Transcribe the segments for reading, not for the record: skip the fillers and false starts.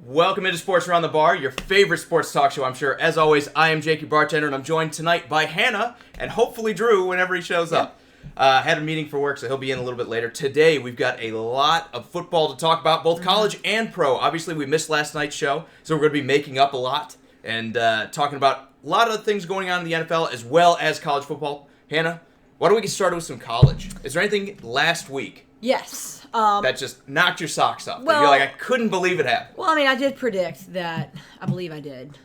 Welcome into Sports Around the Bar, your favorite sports talk show, I'm sure. As always, I am Jakey Bartender, and I'm joined tonight by Hannah and hopefully Drew whenever he shows up. Had a meeting for work, so he'll be in a little bit later. Today, we've got a lot of football to talk about, both college and pro. Obviously, we missed last night's show, so we're going to be making up a lot and talking about a lot of things going on in the NFL as well as college football. Hannah, why don't we get started with some college? Is there anything last week? Yes. That just knocked your socks off? Well, you're like, I couldn't believe it happened. Well, I mean, I did predict that. I believe I did.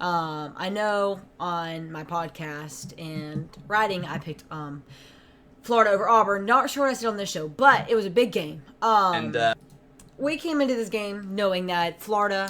I know on my podcast and writing, I picked Florida over Auburn. Not sure what I said on this show, but it was a big game. We came into this game knowing that Florida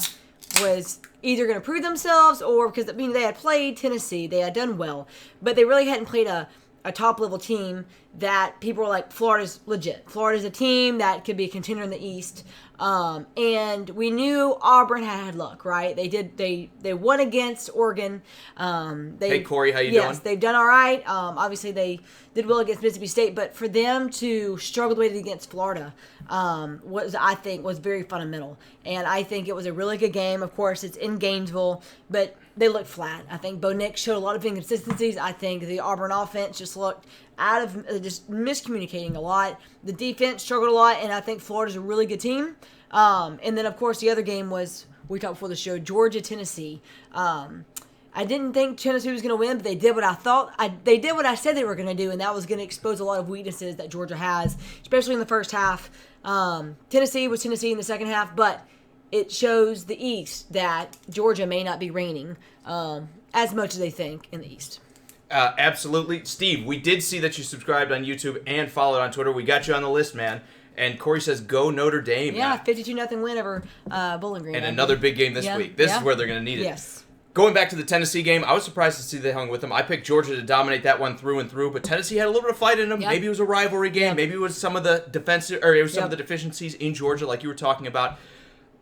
was either going to prove themselves or because, I mean, they had played Tennessee. They had done well, but they really hadn't played a top-level team that people were like, Florida's legit. Florida's a team that could be a contender in the East. And we knew Auburn had luck, right? They won against Oregon. Hey, Corey, how you doing? Yes, they've done all right. Obviously, they did well against Mississippi State, but for them to struggle the way they did against Florida was very fundamental. And I think it was a really good game. Of course, it's in Gainesville, but they looked flat. I think Bo Nix showed a lot of inconsistencies. I think the Auburn offense just looked out of just miscommunicating a lot. The defense struggled a lot, and I think Florida's a really good team. And then, of course, the other game was, we talked before the show, Georgia-Tennessee. I didn't think Tennessee was going to win, but they did what I thought. They did what I said they were going to do, and that was going to expose a lot of weaknesses that Georgia has, especially in the first half. Tennessee was Tennessee in the second half, but it shows the East that Georgia may not be reigning as much as they think in the East. Absolutely. Steve, we did see that you subscribed on YouTube and followed on Twitter. We got you on the list, man. And Corey says, go Notre Dame. Yeah, 52-0 win over Bowling Green. And another big game this week. This is where they're going to need it. Yes. Going back to the Tennessee game, I was surprised to see they hung with them. I picked Georgia to dominate that one through and through, but Tennessee had a little bit of fight in them. Maybe it was a rivalry game. Maybe it was some of the defensive, or it was some of the deficiencies in Georgia, like you were talking about.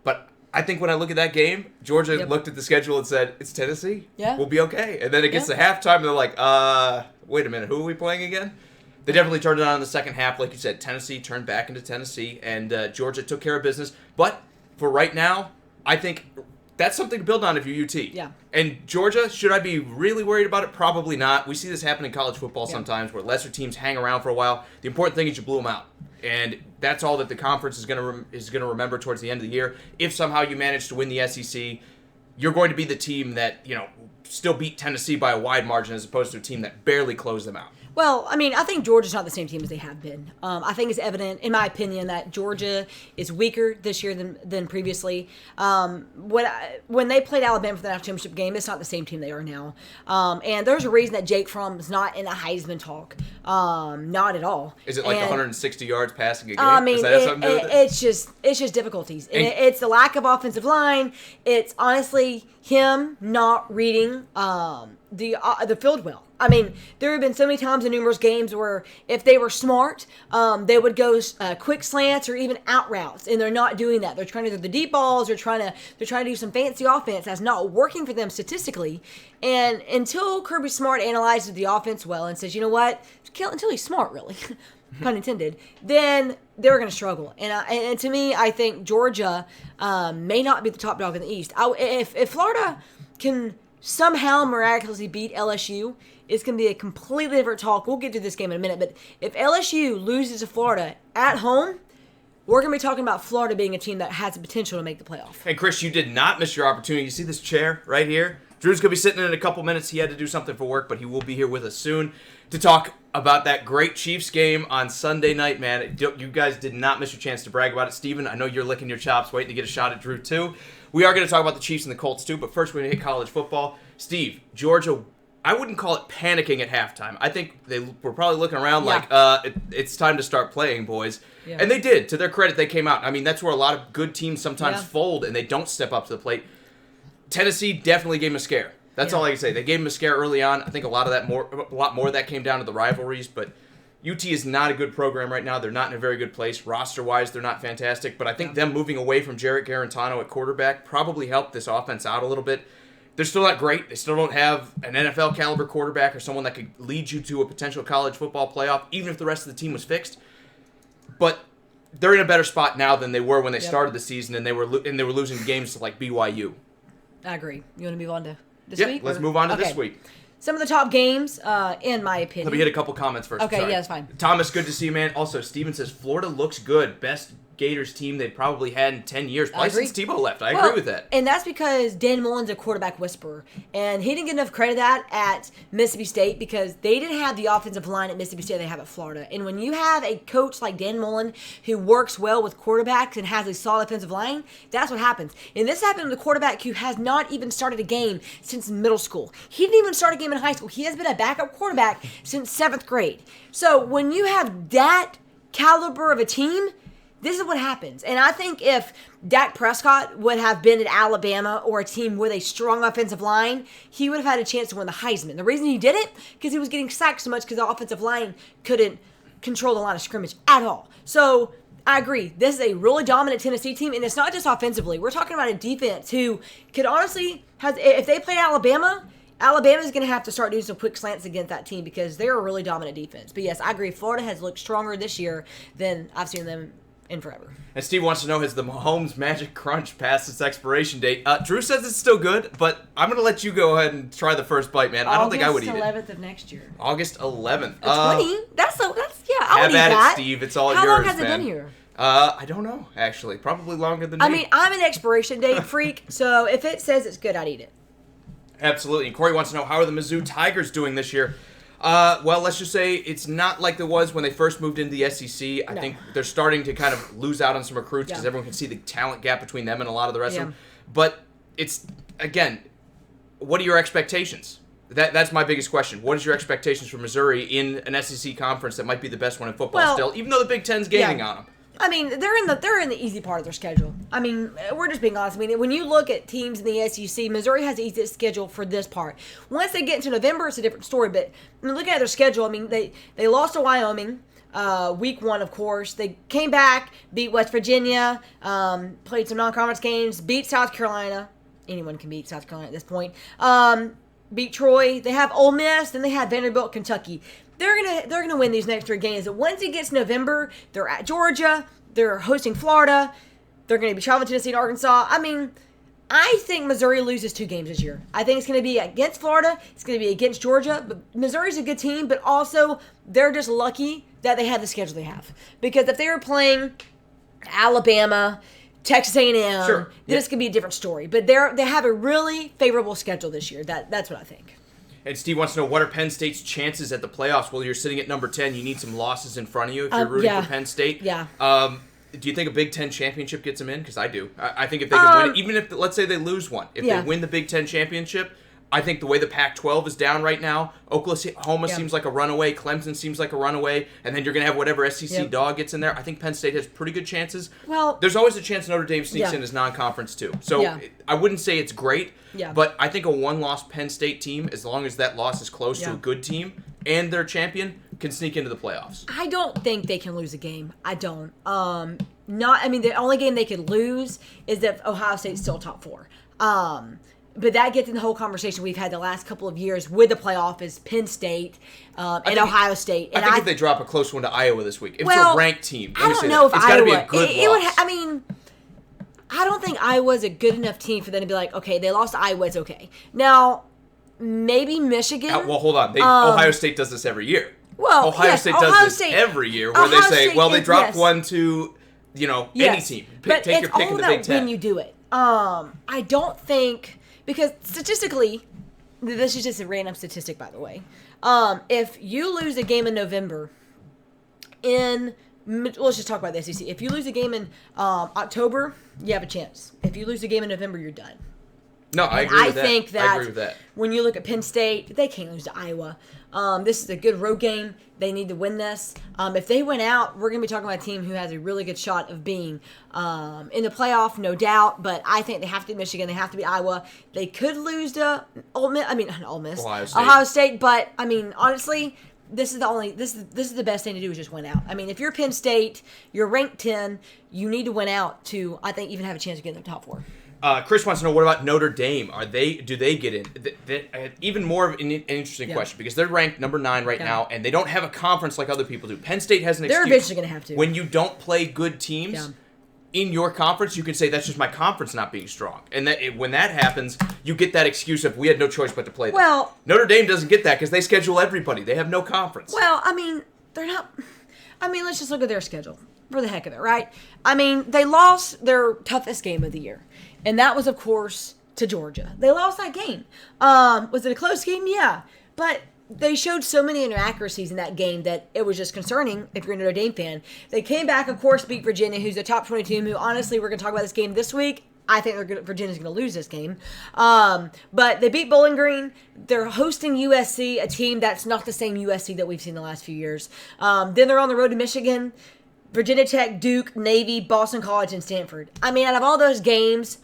But I think when I look at that game, Georgia looked at the schedule and said, it's Tennessee. Yeah. We'll be okay. And then it gets to halftime, and they're like, wait a minute, who are we playing again? They definitely turned it on in the second half. Like you said, Tennessee turned back into Tennessee, and Georgia took care of business. But for right now, I think that's something to build on if you're UT. Yeah. And Georgia, should I be really worried about it? Probably not. We see this happen in college football sometimes where lesser teams hang around for a while. The important thing is you blew them out. And that's all that the conference is going to remember towards the end of the year. If somehow you manage to win the SEC, you're going to be the team that, still beat Tennessee by a wide margin as opposed to a team that barely closed them out. Well, I mean, I think Georgia's not the same team as they have been. I think it's evident, in my opinion, that Georgia is weaker this year than previously. When they played Alabama for the national championship game, it's not the same team they are now. And there's a reason that Jake Fromm is not in a Heisman talk. Not at all. Is it like 160 yards passing a game? I mean, Does that have something to do with it? It's just difficulties. It's the lack of offensive line. It's honestly him not reading the field well. I mean, there have been so many times in numerous games where if they were smart, they would go quick slants or even out routes, and they're not doing that. They're trying to do the deep balls. They're trying to do some fancy offense that's not working for them statistically. And until Kirby Smart analyzes the offense well and says, you know what, until he's smart, really, pun intended, then they're going to struggle. And to me, I think Georgia may not be the top dog in the East. If Florida can somehow miraculously beat LSU, it's going to be a completely different talk. We'll get to this game in a minute, but if LSU loses to Florida at home, we're going to be talking about Florida being a team that has the potential to make the playoff. Hey, Chris, you did not miss your opportunity. You see this chair right here? Drew's going to be sitting in a couple minutes. He had to do something for work, but he will be here with us soon to talk about that great Chiefs game on Sunday night, man. You guys did not miss your chance to brag about it. Steven, I know you're licking your chops waiting to get a shot at Drew, too. We are going to talk about the Chiefs and the Colts, too, but first we're going to hit college football. Steve, Georgia, I wouldn't call it panicking at halftime. I think they were probably looking around like, it's time to start playing, boys. Yeah. And they did. To their credit, they came out. I mean, that's where a lot of good teams sometimes fold, and they don't step up to the plate. Tennessee definitely gave them a scare. That's all I can say. They gave them a scare early on. I think a lot more of that came down to the rivalries, but UT is not a good program right now. They're not in a very good place. Roster-wise, they're not fantastic, but I think them moving away from Jarrett Garantano at quarterback probably helped this offense out a little bit. They're still not great. They still don't have an NFL caliber quarterback or someone that could lead you to a potential college football playoff, even if the rest of the team was fixed. But they're in a better spot now than they were when they started the season, and they were losing games to like BYU. I agree. You want to move on to this week? Yeah, let's move on to this week. Some of the top games, in my opinion. Let me hit a couple comments first. Okay, yeah, that's fine. Thomas, good to see you, man. Also, Steven says, Florida looks good. Best Gators team they've probably had in 10 years. Probably since Tebow left. I agree with that. And that's because Dan Mullen's a quarterback whisperer. And he didn't get enough credit that at Mississippi State because they didn't have the offensive line at Mississippi State they have at Florida. And when you have a coach like Dan Mullen who works well with quarterbacks and has a solid offensive line, that's what happens. And this happened with a quarterback who has not even started a game since middle school. He didn't even start a game in high school. He has been a backup quarterback since 7th grade. So when you have that caliber of a team, this is what happens. And I think if Dak Prescott would have been at Alabama or a team with a strong offensive line, he would have had a chance to win the Heisman. The reason he didn't, because he was getting sacked so much because the offensive line couldn't control the line of scrimmage at all. So I agree. This is a really dominant Tennessee team, and it's not just offensively. We're talking about a defense who could honestly, if they play Alabama's going to have to start doing some quick slants against that team because they're a really dominant defense. But yes, I agree. Florida has looked stronger this year than I've seen them in forever. And Steve wants to know, has the Mahomes Magic Crunch passed its expiration date? Drew says it's still good, but I'm going to let you go ahead and try the first bite, man. I don't think I would eat it. August 11th of next year. August 11th. 20? That's I would eat have at that. It, Steve. It's all How yours, long has man. it been here? I don't know, actually. Probably longer than me. I mean, I'm an expiration date freak, so if it says it's good, I'd eat it. Absolutely. And Corey wants to know, how are the Mizzou Tigers doing this year? Well, let's just say it's not like it was when they first moved into the SEC. I think they're starting to kind of lose out on some recruits because everyone can see the talent gap between them and a lot of the rest of them. But it's, again, what are your expectations? That's my biggest question. What is your expectations for Missouri in an SEC conference that might be the best one in football still, even though the Big Ten's gaining on them? I mean, they're in the easy part of their schedule. I mean, we're just being honest. I mean, when you look at teams in the SEC, Missouri has the easiest schedule for this part. Once they get into November, it's a different story. But looking at their schedule, I mean, they lost to Wyoming, week 1, of course. They came back, beat West Virginia, played some non-conference games, beat South Carolina. Anyone can beat South Carolina at this point. Beat Troy. They have Ole Miss, then they have Vanderbilt, Kentucky. They're gonna win these next 3 games. And once it gets November, they're at Georgia. They're hosting Florida. They're going to be traveling to Tennessee and Arkansas. I mean, I think Missouri loses 2 games this year. I think it's going to be against Florida. It's going to be against Georgia. But Missouri's a good team, but also they're just lucky that they have the schedule they have. Because if they were playing Alabama, Texas A&M, this could be a different story. But they have a really favorable schedule this year. That's what I think. And Steve wants to know, what are Penn State's chances at the playoffs? Well, you're sitting at number 10. You need some losses in front of you if you're rooting for Penn State. Yeah. Do you think a Big Ten championship gets them in? Because I do. I think if they can win, even if, let's say they lose one, if they win the Big Ten championship, I think the way the Pac-12 is down right now, Oklahoma seems like a runaway, Clemson seems like a runaway, and then you're going to have whatever SEC dog gets in there. I think Penn State has pretty good chances. Well, there's always a chance Notre Dame sneaks in as non-conference too. So I wouldn't say it's great, but I think a one-loss Penn State team, as long as that loss is close to a good team and their champion, can sneak into the playoffs. I don't think they can lose a game. I don't. The only game they could lose is if Ohio State's still top 4. But that gets in the whole conversation we've had the last couple of years with the playoff is Penn State and Ohio State. And I think if they drop a close one to Iowa this week, if it's a ranked team, I don't know if it's Iowa. It's got to be a good loss. I don't think Iowa's a good enough team for them to be like, okay, they lost to Iowa, it's okay. Now, maybe Michigan. Well, hold on. Ohio State does this every year. Well, Ohio State does this every year, where they say, they dropped one to, any team. But Take your pick in the Big Ten. When you do it. I don't think. Because statistically, this is just a random statistic, by the way. If you lose a game in November, let's just talk about the SEC. If you lose a game in October, you have a chance. If you lose a game in November, you're done. No, I agree with that. I think I agree with that. When you look at Penn State, they can't lose to Iowa. This is a good road game. They need to win this. If they win out, we're going to be talking about a team who has a really good shot of being in the playoff, no doubt. But I think they have to be Michigan. They have to be Iowa. They could lose to Ohio State. But honestly, this is the best thing to do is just win out. If you're Penn State, you're ranked 10. You need to win out to, I think, even have a chance to get in the top 4. Chris wants to know, what about Notre Dame? Do they get in? Even more of an interesting question, because they're ranked number 9 right now, and they don't have a conference like other people do. Penn State has an excuse. They're eventually going to have to. When you don't play good teams in your conference, you can say that's just my conference not being strong. And when that happens, you get that excuse of we had no choice but to play them. Well, Notre Dame doesn't get that because they schedule everybody. They have no conference. Well, I mean, they're not. I mean, let's just look at their schedule for the heck of it, right? I mean, they lost their toughest game of the year. And that was, of course, to Georgia. They lost that game. Was it a close game? Yeah. But they showed so many inaccuracies in that game that it was just concerning if you're a Notre Dame fan. They came back, of course, beat Virginia, who's a top 20 team, who, honestly, we're going to talk about this game this week. I think Virginia's going to lose this game. But they beat Bowling Green. They're hosting USC, a team that's not the same USC that we've seen the last few years. Then they're on the road to Michigan, Virginia Tech, Duke, Navy, Boston College, and Stanford. I mean, out of all those games,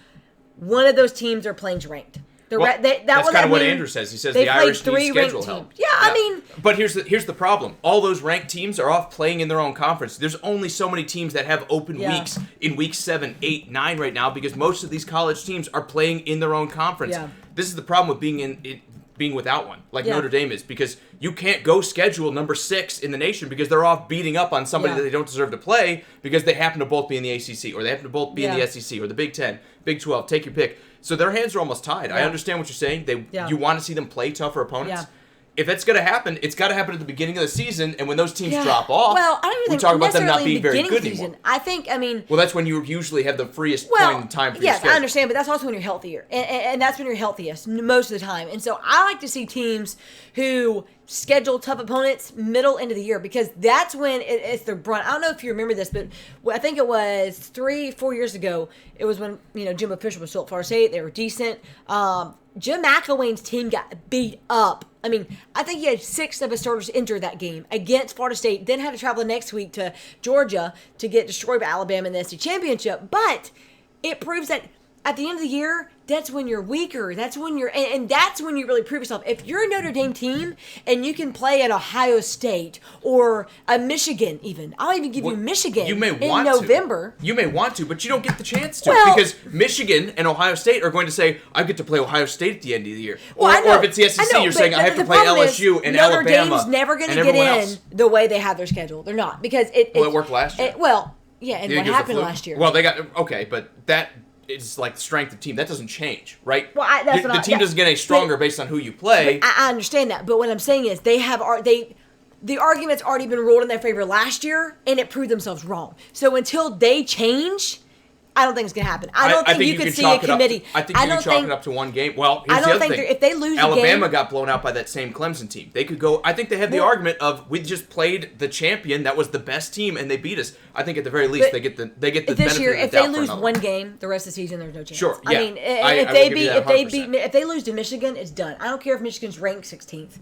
one of those teams are playing ranked. That's kind of what Andrew says. He says the Irish need schedule help. Yeah, I mean... But here's the problem. All those ranked teams are off playing in their own conference. There's only so many teams that have open weeks in week 7, 8, 9 right now, because most of these college teams are playing in their own conference. Yeah. This is the problem with being without one, like Notre Dame is, because you can't go schedule number 6 in the nation because they're off beating up on somebody that they don't deserve to play because they happen to both be in the ACC or they happen to both be in the SEC or the Big 10, Big 12, take your pick. So their hands are almost tied. I understand what you're saying. You want to see them play tougher opponents. Yeah. If that's going to happen, it's got to happen at the beginning of the season, and when those teams drop off, well, I don't even we talk about them not being very good anymore. I think, well, that's when you usually have the freest point in time for your schedule. Yes, I understand, but that's also when you're healthier, and that's when you're healthiest most of the time. And so I like to see teams who schedule tough opponents middle into the year, because that's when it's the brunt. I don't know if you remember this, but I think it was 3-4 years ago. It was when Jim Fisher was still at Florida State. They were decent. Jim McElwain's team got beat up. I mean, I think he had 6 of his starters injured that game against Florida State, then had to travel the next week to Georgia to get destroyed by Alabama in the SEC Championship. But it proves that at the end of the year, that's when you're weaker. That's when and that's when you really prove yourself. If you're a Notre Dame team and you can play at Ohio State or a Michigan, even I'll even give you Michigan in November. You may want to, but you don't get the chance to, because Michigan and Ohio State are going to say, "I get to play Ohio State at the end of the year." Or if it's the SEC, you're saying, "I have to play LSU and Notre Alabama." Notre Dame's never going to get in the way they have their schedule. They're not, because it worked last year. And what happened last year? Well, they got but that. It's like the strength of the team. That doesn't change, right? Well, the team doesn't get any stronger based on who you play. I understand that, but what I'm saying is the argument's already been ruled in their favor last year, and it proved themselves wrong. So until they change, I don't think it's going to happen. I don't think you could see a committee. I think you can chalk it up to one game. Well, here's the other thing. If they lose Alabama got blown out by that same Clemson team. They could go. I think they have the argument of, we just played the champion that was the best team and they beat us. I think at the very least they get the benefit of the doubt. This year, if they lose one game, the rest of the season there's no chance. Sure. Yeah. I mean, if they lose to Michigan, it's done. I don't care if Michigan's ranked 16th.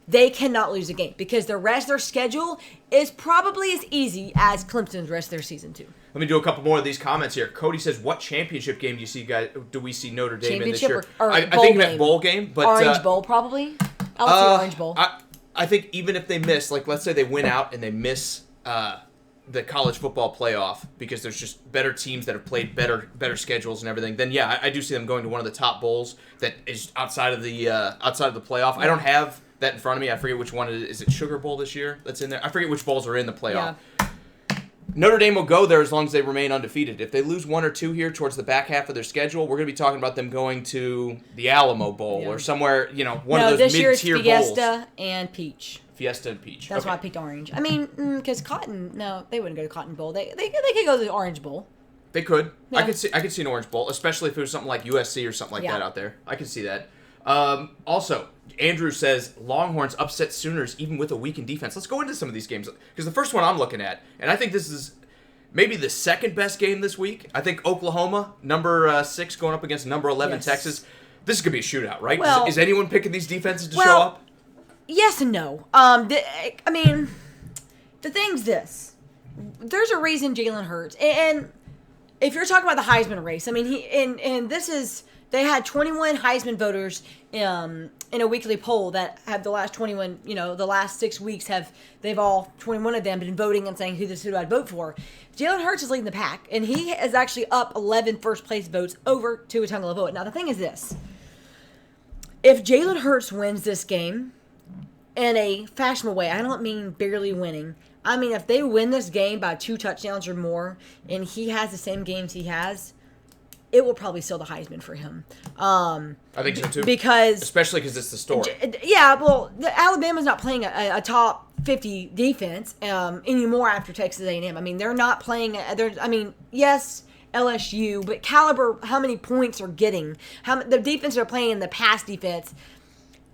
They cannot lose a game because the rest of their schedule is probably as easy as Clemson's rest of their season too. Let me do a couple more of these comments here. Cody says, "What championship game do we see Notre Dame in this year?" I think that bowl game, but Orange Bowl probably. I would say Orange Bowl. I think even if they miss, like let's say they win out and they miss the college football playoff because there's just better teams that have played better schedules and everything, then yeah, I do see them going to one of the top bowls that is outside of the playoff. I don't have that in front of me. I forget which one it is. Is it Sugar Bowl this year that's in there? I forget which bowls are in the playoff. Yeah. Notre Dame will go there as long as they remain undefeated. If they lose 1 or 2 here towards the back half of their schedule, we're going to be talking about them going to the Alamo Bowl or somewhere, one of those mid-tier bowls. This year it's Fiesta and Peach. Fiesta and Peach. That's why I picked Orange. I mean, because Cotton, no, they wouldn't go to Cotton Bowl. They could go to the Orange Bowl. They could. Yeah. I could see an Orange Bowl, especially if it was something like USC or something like that out there. I could see that. Also, Andrew says Longhorns upset Sooners even with a weakened defense. Let's go into some of these games, because the first one I'm looking at, and I think this is maybe the second best game this week. I think Oklahoma, number 6, going up against number 11 Texas. This is gonna be a shootout, right? Well, is anyone picking these defenses to show up? Yes and no. I mean, the thing's this: there's a reason Jalen Hurts, and if you're talking about the Heisman race, I mean, and this is they had 21 Heisman voters in a weekly poll that have the last 21, the last 6 weeks they've all 21 of them been voting and saying who I'd vote for. Jalen Hurts is leading the pack, and he is actually up 11 first place votes over Tua Tagovailoa. Now the thing is this: if Jalen Hurts wins this game in a fashionable way, I don't mean barely winning. I mean if they win this game by 2 touchdowns or more, and he has the same games he has, it will probably seal the Heisman for him. I think so too. Especially because it's the story. Yeah, well, Alabama's not playing a top 50 defense anymore after Texas A&M. I mean, they're not playing. Yes, LSU, but caliber, how many points are getting? The defense they're playing in the pass defense,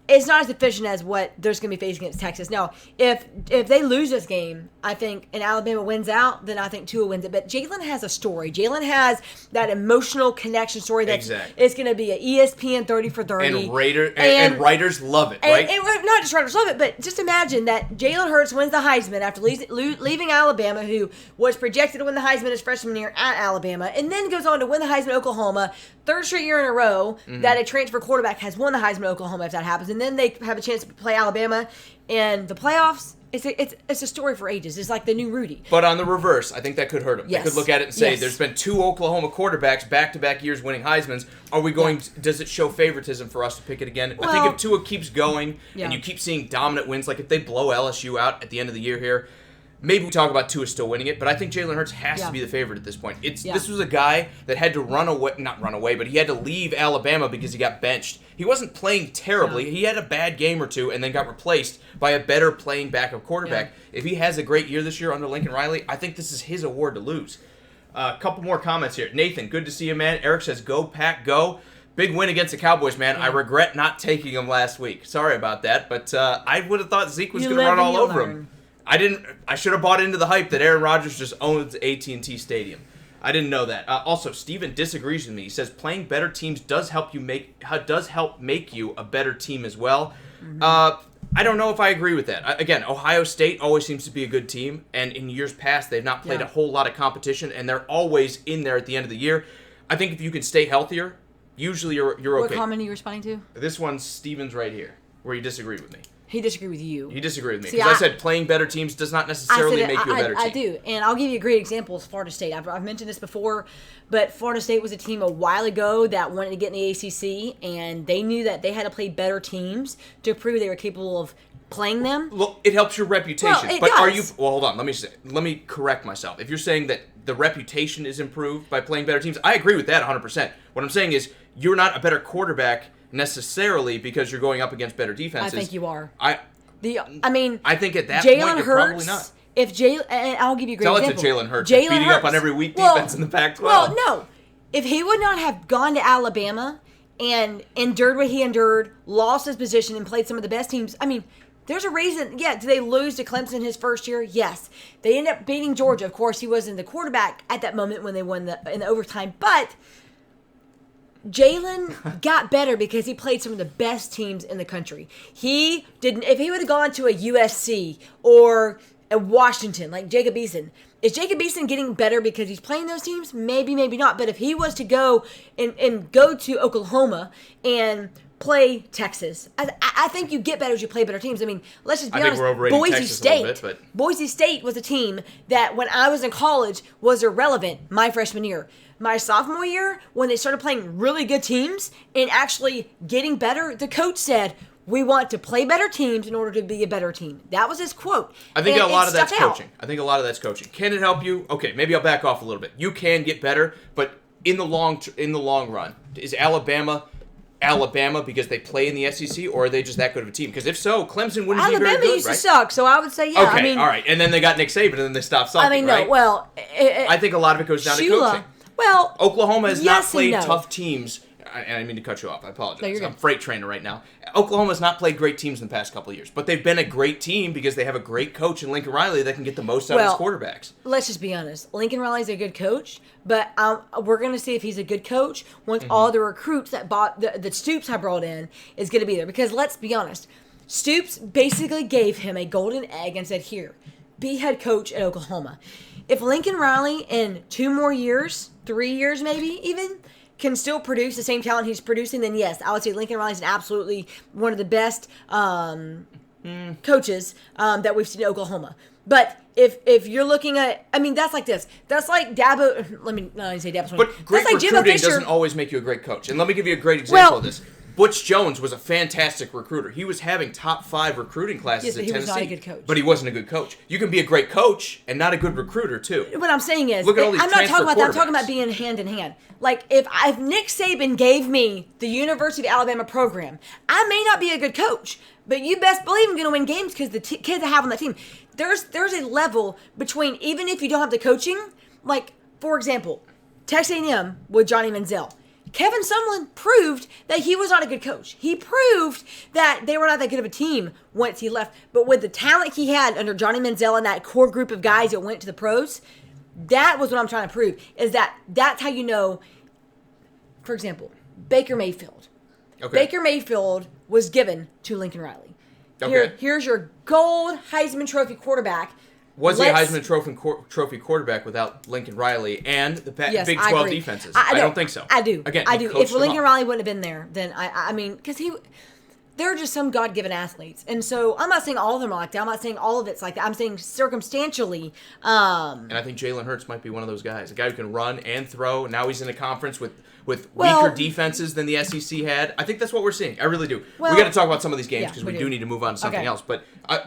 it's not as efficient as what there's going to be facing against Texas. Now, if they lose this game, I think, and Alabama wins out, then I think Tua wins it. But Jalen has a story. Jalen has that emotional connection story that it's going to be an ESPN 30 for 30. And writers love it, right? And not just writers love it, but just imagine that Jalen Hurts wins the Heisman after leaving Alabama, who was projected to win the Heisman his freshman year at Alabama, and then goes on to win the Heisman at Oklahoma, third straight year in a row that a transfer quarterback has won the Heisman at Oklahoma if that happens. And then they have a chance to play Alabama in the playoffs. It's a story for ages. It's like the new Rudy. But on the reverse, I think that could hurt him. Yes. They could look at it and say, there's been 2 Oklahoma quarterbacks back-to-back years winning Heismans. Are we going? Does it show favoritism for us to pick it again? I think if Tua keeps going and you keep seeing dominant wins, like if they blow LSU out at the end of the year here, maybe we talk about Tua still winning it, but I think Jalen Hurts has to be the favorite at this point. This was a guy that had to not run away, but he had to leave Alabama because he got benched. He wasn't playing terribly. Yeah. He had a bad game or two and then got replaced by a better playing backup quarterback. Yeah. If he has a great year this year under Lincoln Riley, I think this is his award to lose. A couple more comments here. Nathan, good to see you, man. Eric says, go, Pack, go. Big win against the Cowboys, man. Yeah. I regret not taking him last week. Sorry about that, but I would have thought Zeke was going to run all over him. I should have bought into the hype that Aaron Rodgers just owns AT&T Stadium. I didn't know that. Also, Steven disagrees with me. He says playing better teams does help make you a better team as well. Mm-hmm. I don't know if I agree with that. Again, Ohio State always seems to be a good team, and in years past they've not played a whole lot of competition, and they're always in there at the end of the year. I think if you can stay healthier, usually you're okay. What comment are you responding to? This one's Steven's right here, where he disagreed with me. He disagreed with you. He disagreed with me. Because I said playing better teams does not necessarily make you a better team. I do. And I'll give you a great example is Florida State. I've mentioned this before, but Florida State was a team a while ago that wanted to get in the ACC, and they knew that they had to play better teams to prove they were capable of playing them. Look, it helps your reputation. Well, it does. Hold on. Let me correct myself. If you're saying that the reputation is improved by playing better teams, I agree with that 100%. What I'm saying is you're not a better quarterback necessarily because you're going up against better defenses. I think you are. I think at that point you're probably not. And I'll give you a great example. Tell it to Jalen Hurts. Beating up on every weak defense in the Pac-12. Well, no. If he would not have gone to Alabama and endured what he endured, lost his position, and played some of the best teams, there's a reason. Yeah, did they lose to Clemson his first year? Yes. They ended up beating Georgia. Of course, he wasn't the quarterback at that moment when they won in the overtime, but Jalen got better because he played some of the best teams in the country. If he would have gone to a USC or a Washington like Jacob Eason, is Jacob Eason getting better because he's playing those teams? Maybe, maybe not. But if he was to go and go to Oklahoma and play Texas, I think you get better as you play better teams. Let's just be honest. We're overrating Texas a little bit, but Boise State was a team that when I was in college was irrelevant my freshman year. My sophomore year, when they started playing really good teams and actually getting better, the coach said, we want to play better teams in order to be a better team. That was his quote. I think a lot of that's coaching. Can it help you? Okay, maybe I'll back off a little bit. You can get better, but in the long run, is Alabama because they play in the SEC, or are they just that good of a team? Because if so, Clemson wouldn't be very good, right? Alabama used to suck, so I would say yeah. Okay, all right. And then they got Nick Saban, and then they stopped sucking, right? No, well... I think a lot of it goes down to coaching. Well, Oklahoma has not played tough teams. And I didn't mean to cut you off. I apologize. No, you're good. I'm freight trainer right now. Oklahoma has not played great teams in the past couple of years, but they've been a great team because they have a great coach in Lincoln Riley that can get the most out of his quarterbacks. Let's just be honest. Lincoln Riley's a good coach, but we're going to see if he's a good coach once all the recruits that Stoops have brought in is going to be there. Because let's be honest, Stoops basically gave him a golden egg and said, here, be head coach at Oklahoma. If Lincoln Riley in 2 more years, 3 years maybe even, can still produce the same talent he's producing, then yes, I would say Lincoln Riley's absolutely one of the best coaches that we've seen in Oklahoma. But if you're looking at, I mean, that's like this. That's like Dabo. Let me not say Dabo. But great that's like recruiting doesn't always make you a great coach. And let me give you a great example of this. Butch Jones was a fantastic recruiter. He was having top 5 recruiting classes at Tennessee. He was not a good coach. But he wasn't a good coach. You can be a great coach and not a good recruiter, too. What I'm saying is, look at all these I'm not talking about that. I'm quarterbacks. talking about being hand in hand. Like, if Nick Saban gave me the University of Alabama program, I may not be a good coach, but you best believe I'm going to win games because the kids I have on that team. There's a level between, even if you don't have the coaching, like, for example, Texas A&M with Johnny Manziel. Kevin Sumlin proved that he was not a good coach. He proved that they were not that good of a team once he left. But with the talent he had under Johnny Manziel and that core group of guys that went to the pros, that was what I'm trying to prove, is that's how you know, for example, Baker Mayfield. Okay. Baker Mayfield was given to Lincoln Riley. Okay. Here's your gold Heisman Trophy quarterback. Was he a Heisman Trophy quarterback without Lincoln Riley and the Big 12 defenses? I don't think so. I do. Again, I do. If Lincoln Riley wouldn't have been there, then I mean, because they're just some God-given athletes. And so I'm not saying all of them are like that. I'm not saying all of it's like that. I'm saying circumstantially. And I think Jalen Hurts might be one of those guys. A guy who can run and throw. Now he's in a conference with weaker defenses than the SEC had. I think that's what we're seeing. I really do. We got to talk about some of these games because we do need to move on to something else. But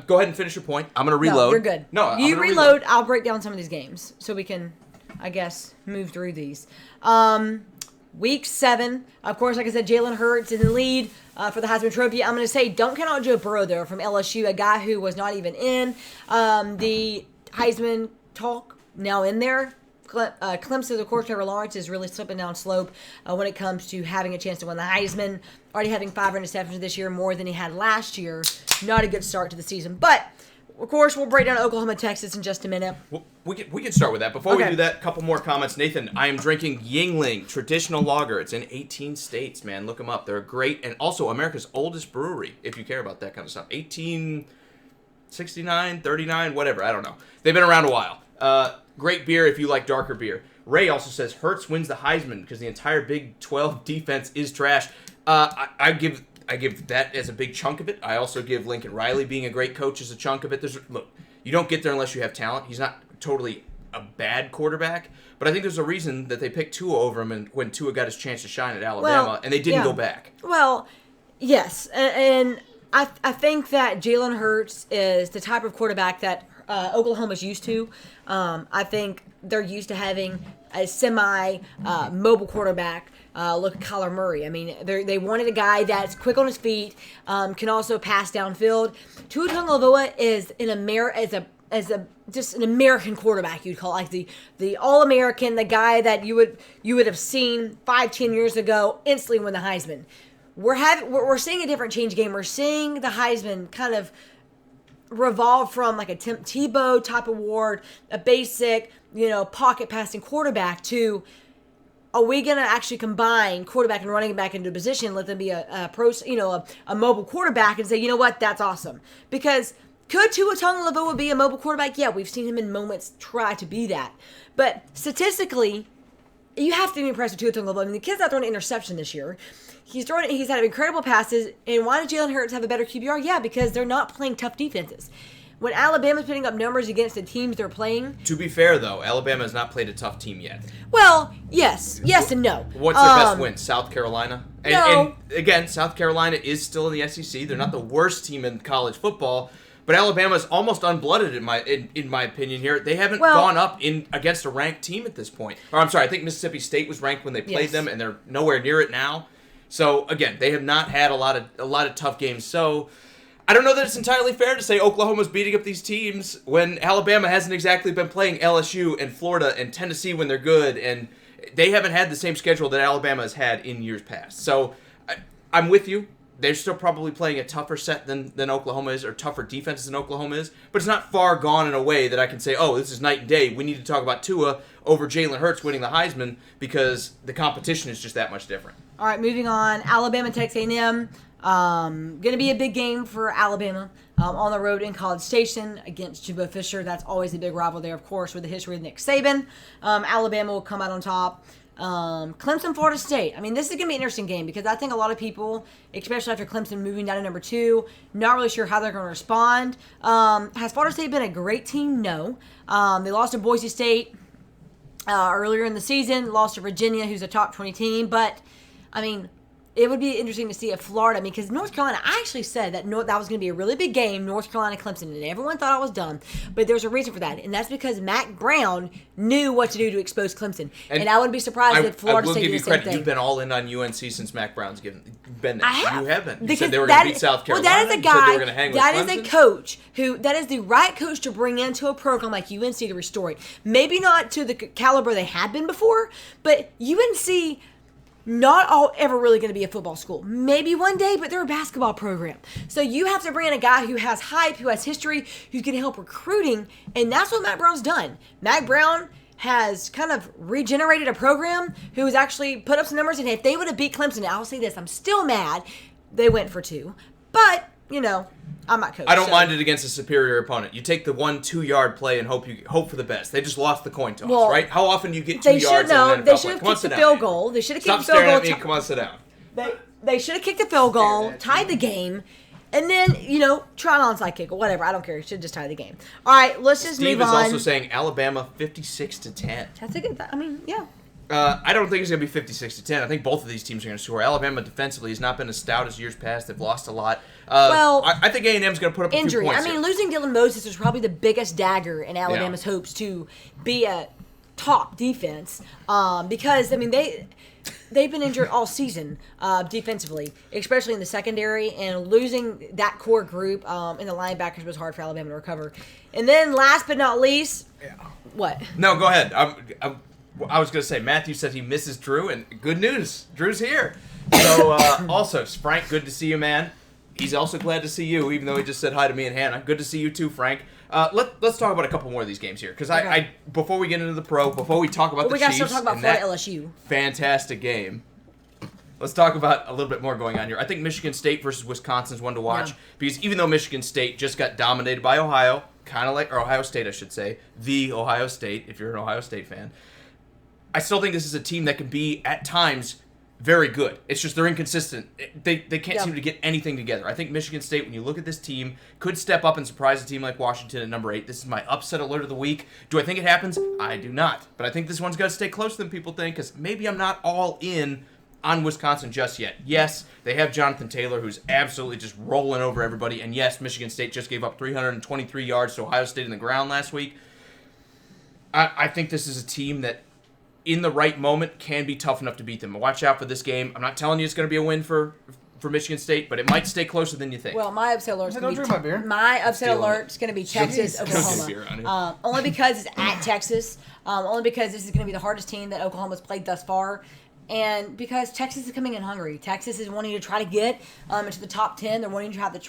go ahead and finish your point. I'm going to reload. No, you're good. No, you reload. I'll break down some of these games so we can, I guess, move through these. Week 7, of course, like I said, Jalen Hurts in the lead for the Heisman Trophy. I'm going to say don't count out Joe Burrow, though, from LSU, a guy who was not even in the Heisman talk, now in there. Clemson, of course, Trevor Lawrence is really slipping down slope when it comes to having a chance to win the Heisman. Already having 5 interceptions this year, more than he had last year. Not a good start to the season. But, of course, we'll break down Oklahoma, Texas in just a minute. Well, we can start with that. Before we do that, a couple more comments. Nathan, I am drinking Yingling Traditional Lager. It's in 18 states, man. Look them up. They're great. And also America's oldest brewery, if you care about that kind of stuff. 1869, 39, whatever. I don't know. They've been around a while. Great beer if you like darker beer. Ray also says Hurts wins the Heisman because the entire Big 12 defense is trash. I give that as a big chunk of it. I also give Lincoln Riley being a great coach as a chunk of it. Look, you don't get there unless you have talent. He's not totally a bad quarterback, but I think there's a reason that they picked Tua over him when Tua got his chance to shine at Alabama, and they didn't go back. Well, yes, and I think that Jalen Hurts is the type of quarterback that Oklahoma's used to. I think they're used to having a semi-mobile quarterback. Look at Kyler Murray. I mean, they wanted a guy that's quick on his feet, can also pass downfield. Tua Tagovailoa is just an American quarterback, you'd call it, like the All-American, the guy that you would have seen 5-10 years ago instantly win the Heisman. We're seeing a different change game. We're seeing the Heisman kind of revolve from like a Tim Tebow type award, a basic, pocket passing quarterback, to are we going to actually combine quarterback and running back into a position, let them be a mobile quarterback, and say, you know what, that's awesome. Because could Tua Tagovailoa be a mobile quarterback? Yeah, we've seen him in moments try to be that. But statistically, you have to be impressed with Tua Tagovailoa. I mean, the kid's not throwing an interception this year. He's had incredible passes. And why did Jalen Hurts have a better QBR? Yeah, because they're not playing tough defenses. When Alabama's putting up numbers against the teams they're playing. To be fair, though, Alabama has not played a tough team yet. Well, yes and no. What's their best win? South Carolina? No. And again, South Carolina is still in the SEC. They're not the worst team in college football. But Alabama's almost unblooded in my opinion here. They haven't gone up against a ranked team at this point. Or I'm sorry, I think Mississippi State was ranked when they played them, and they're nowhere near it now. So again, they have not had a lot of tough games. So I don't know that it's entirely fair to say Oklahoma's beating up these teams when Alabama hasn't exactly been playing LSU and Florida and Tennessee when they're good, and they haven't had the same schedule that Alabama has had in years past. So I'm with you. They're still probably playing a tougher set than Oklahoma is, or tougher defenses than Oklahoma is, but it's not far gone in a way that I can say, oh, this is night and day. We need to talk about Tua over Jalen Hurts winning the Heisman because the competition is just that much different. All right, moving on. Alabama, Texas A&M. Going to be a big game for Alabama on the road in College Station against Jimbo Fisher. That's always a big rival there, of course, with the history of Nick Saban. Alabama will come out on top. Clemson, Florida State. I mean, this is going to be an interesting game because I think a lot of people, especially after Clemson moving down to number 2, not really sure how they're going to respond. Has Florida State been a great team? No. They lost to Boise State earlier in the season, lost to Virginia, who's a top 20 team. But, I mean, it would be interesting to see if Florida, because North Carolina, I actually said that that was going to be a really big game, North Carolina-Clemson, and everyone thought I was dumb. But there's a reason for that, and that's because Mac Brown knew what to do to expose Clemson. And I wouldn't be surprised if Florida State did the same thing. I will give you credit. You've been all in on UNC since Mac Brown's been there. I have. You have been. You because said they were going to beat South Carolina. Well, that is a guy, you said they were going to hang with that Clemson. is a coach that is the right coach to bring into a program like UNC to restore it. Maybe not to the caliber they had been before, but UNC... not all ever really going to be a football school. Maybe one day, but they're a basketball program. So you have to bring in a guy who has hype, who has history, who's going to help recruiting, and that's what Mac Brown's done. Mac Brown has kind of regenerated a program who has actually put up some numbers, and if they would have beat Clemson, I'll say this, I'm still mad they went for 2. But, I'm not coach. I don't mind it against a superior opponent. You take the 1-2 yard play and hope for the best. They just lost the coin toss, right? How often do you get 2 yards? They should have kicked the field goal. They should have kicked the field goal. Stop staring at me. Come on, sit down. They should have kicked the field goal, tied the game, and then, try an onside kick or whatever. I don't care. You should just tie the game. All right, let's just move on. Steve is also saying Alabama 56-10. That's a good. Yeah. I don't think it's going to be 56-10. I think both of these teams are going to score. Alabama defensively has not been as stout as years past. They've lost a lot. I think A&M's going to put up a few points. Losing Dylan Moses was probably the biggest dagger in Alabama's hopes to be a top defense because, they've been injured all season defensively, especially in the secondary, and losing that core group in the linebackers was hard for Alabama to recover. And then last but not least, what? No, go ahead. I was going to say, Matthew said he misses Drew, and good news, Drew's here. So, also, Frank, good to see you, man. He's also glad to see you, even though he just said hi to me and Hannah. Good to see you too, Frank. Let's talk about a couple more of these games here, because I before we get into the pro, before we talk about the Chiefs, we got to talk about Florida LSU. Fantastic game. Let's talk about a little bit more going on here. I think Michigan State versus Wisconsin is one to watch, because even though Michigan State just got dominated by Ohio, or Ohio State, I should say, the Ohio State, if you're an Ohio State fan, I still think this is a team that can be, at times, very good. It's just they're inconsistent. They can't seem to get anything together. I think Michigan State, when you look at this team, could step up and surprise a team like Washington at number 8. This is my upset alert of the week. Do I think it happens? I do not. But I think this one's got to stay closer than people think, because maybe I'm not all in on Wisconsin just yet. Yes, they have Jonathan Taylor, who's absolutely just rolling over everybody. And yes, Michigan State just gave up 323 yards to Ohio State in the ground last week. I think this is a team that, in the right moment, can be tough enough to beat them. Watch out for this game. I'm not telling you it's going to be a win for Michigan State, but it might stay closer than you think. Well, my upset alert is going to be Texas, Oklahoma. Only because it's at Texas. Only because this is going to be the hardest team that Oklahoma's played thus far. And because Texas is coming in hungry. Texas is wanting to try to get into the top 10. They're wanting to have the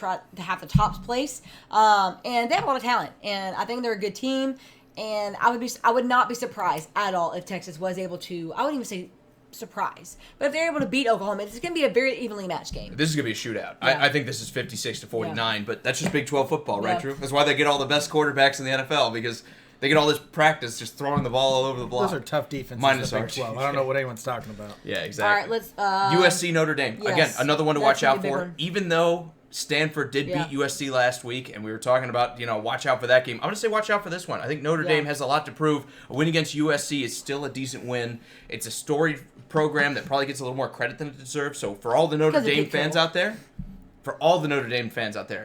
top place. And they have a lot of talent. And I think they're a good team. And I would not be surprised at all if Texas was able to. I wouldn't even say surprise, but if they're able to beat Oklahoma, it's going to be a very evenly matched game. This is going to be a shootout. Yeah. I think this is 56-49, but that's just Big 12 football, right, Drew? That's why they get all the best quarterbacks in the NFL, because they get all this practice just throwing the ball all over the block. Those are tough defenses. Minus the Big 12. I don't know what anyone's talking about. Yeah, exactly. All right, let's. USC Notre Dame again, another one to watch out for. Even though Stanford did beat USC last week, and we were talking about, watch out for that game. I'm going to say watch out for this one. I think Notre Dame has a lot to prove. A win against USC is still a decent win. It's a storied program that probably gets a little more credit than it deserves. So for all the Notre Dame fans out there,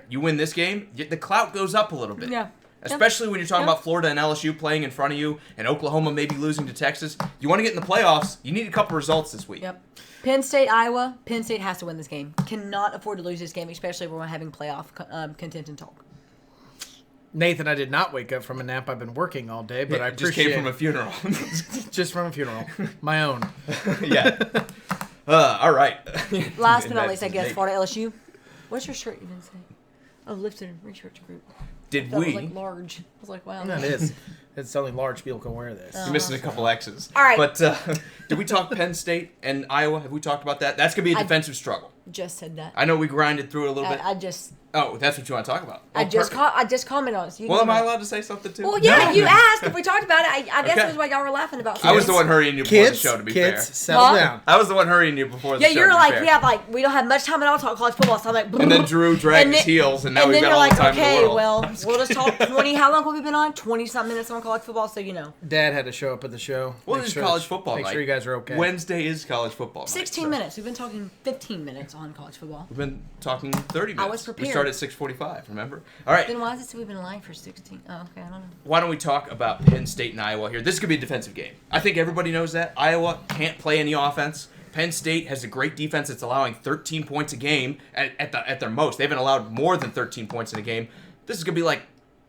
you win this game, the clout goes up a little bit. Yeah. Especially when you're talking about Florida and LSU playing in front of you, and Oklahoma maybe losing to Texas. You want to get in the playoffs, you need a couple results this week. Yep. Penn State, Iowa. Penn State has to win this game. Cannot afford to lose this game, especially if we're having playoff contention talk. Nathan, I did not wake up from a nap. I've been working all day, but I appreciate just came from a funeral. Just from a funeral. My own. Yeah. All right. Last but not least, I guess, Florida LSU. What's your shirt you didn't say? Oh, Lifton Research Group. Did that we? was like large. I was like, wow. That is. It's only large people can wear this. You're missing a couple X's. All right. But did we talk Penn State and Iowa? Have we talked about that? That's going to be a defensive struggle. just said that. I know we grinded through it a little bit. I just. Oh, that's what you want to talk about. I just commented on it. So well, am I allowed to say something too? Well, yeah, No. you asked if we talked about it. I guess Okay. it was why y'all were laughing about. I was the one hurrying you before the show, to be fair. Settle down. I was the one hurrying you before the show. Yeah, you're to be like, fair. we don't have much time at all to talk college football. So I'm like, And then Drew dragged his heels, and now we've got all the time in the world. Well, we'll just talk 20. How long have we been on? 20-something minutes on college football, so you know. Dad had to show up at the show. Well, it's college football Make night. sure you guys are okay. Wednesday is college football night. 16 minutes. We've been talking 15 minutes on college football. We've been talking 30 minutes. I was prepared. We started at 6:45, remember? All right. Then why is it so we've been live for 16? Oh, okay, I don't know. Why don't we talk about Penn State and Iowa here? This could be a defensive game. I think everybody knows that. Iowa can't play any offense. Penn State has a great defense that's allowing 13 points a game at their most. They haven't allowed more than 13 points in a game. This is going to be like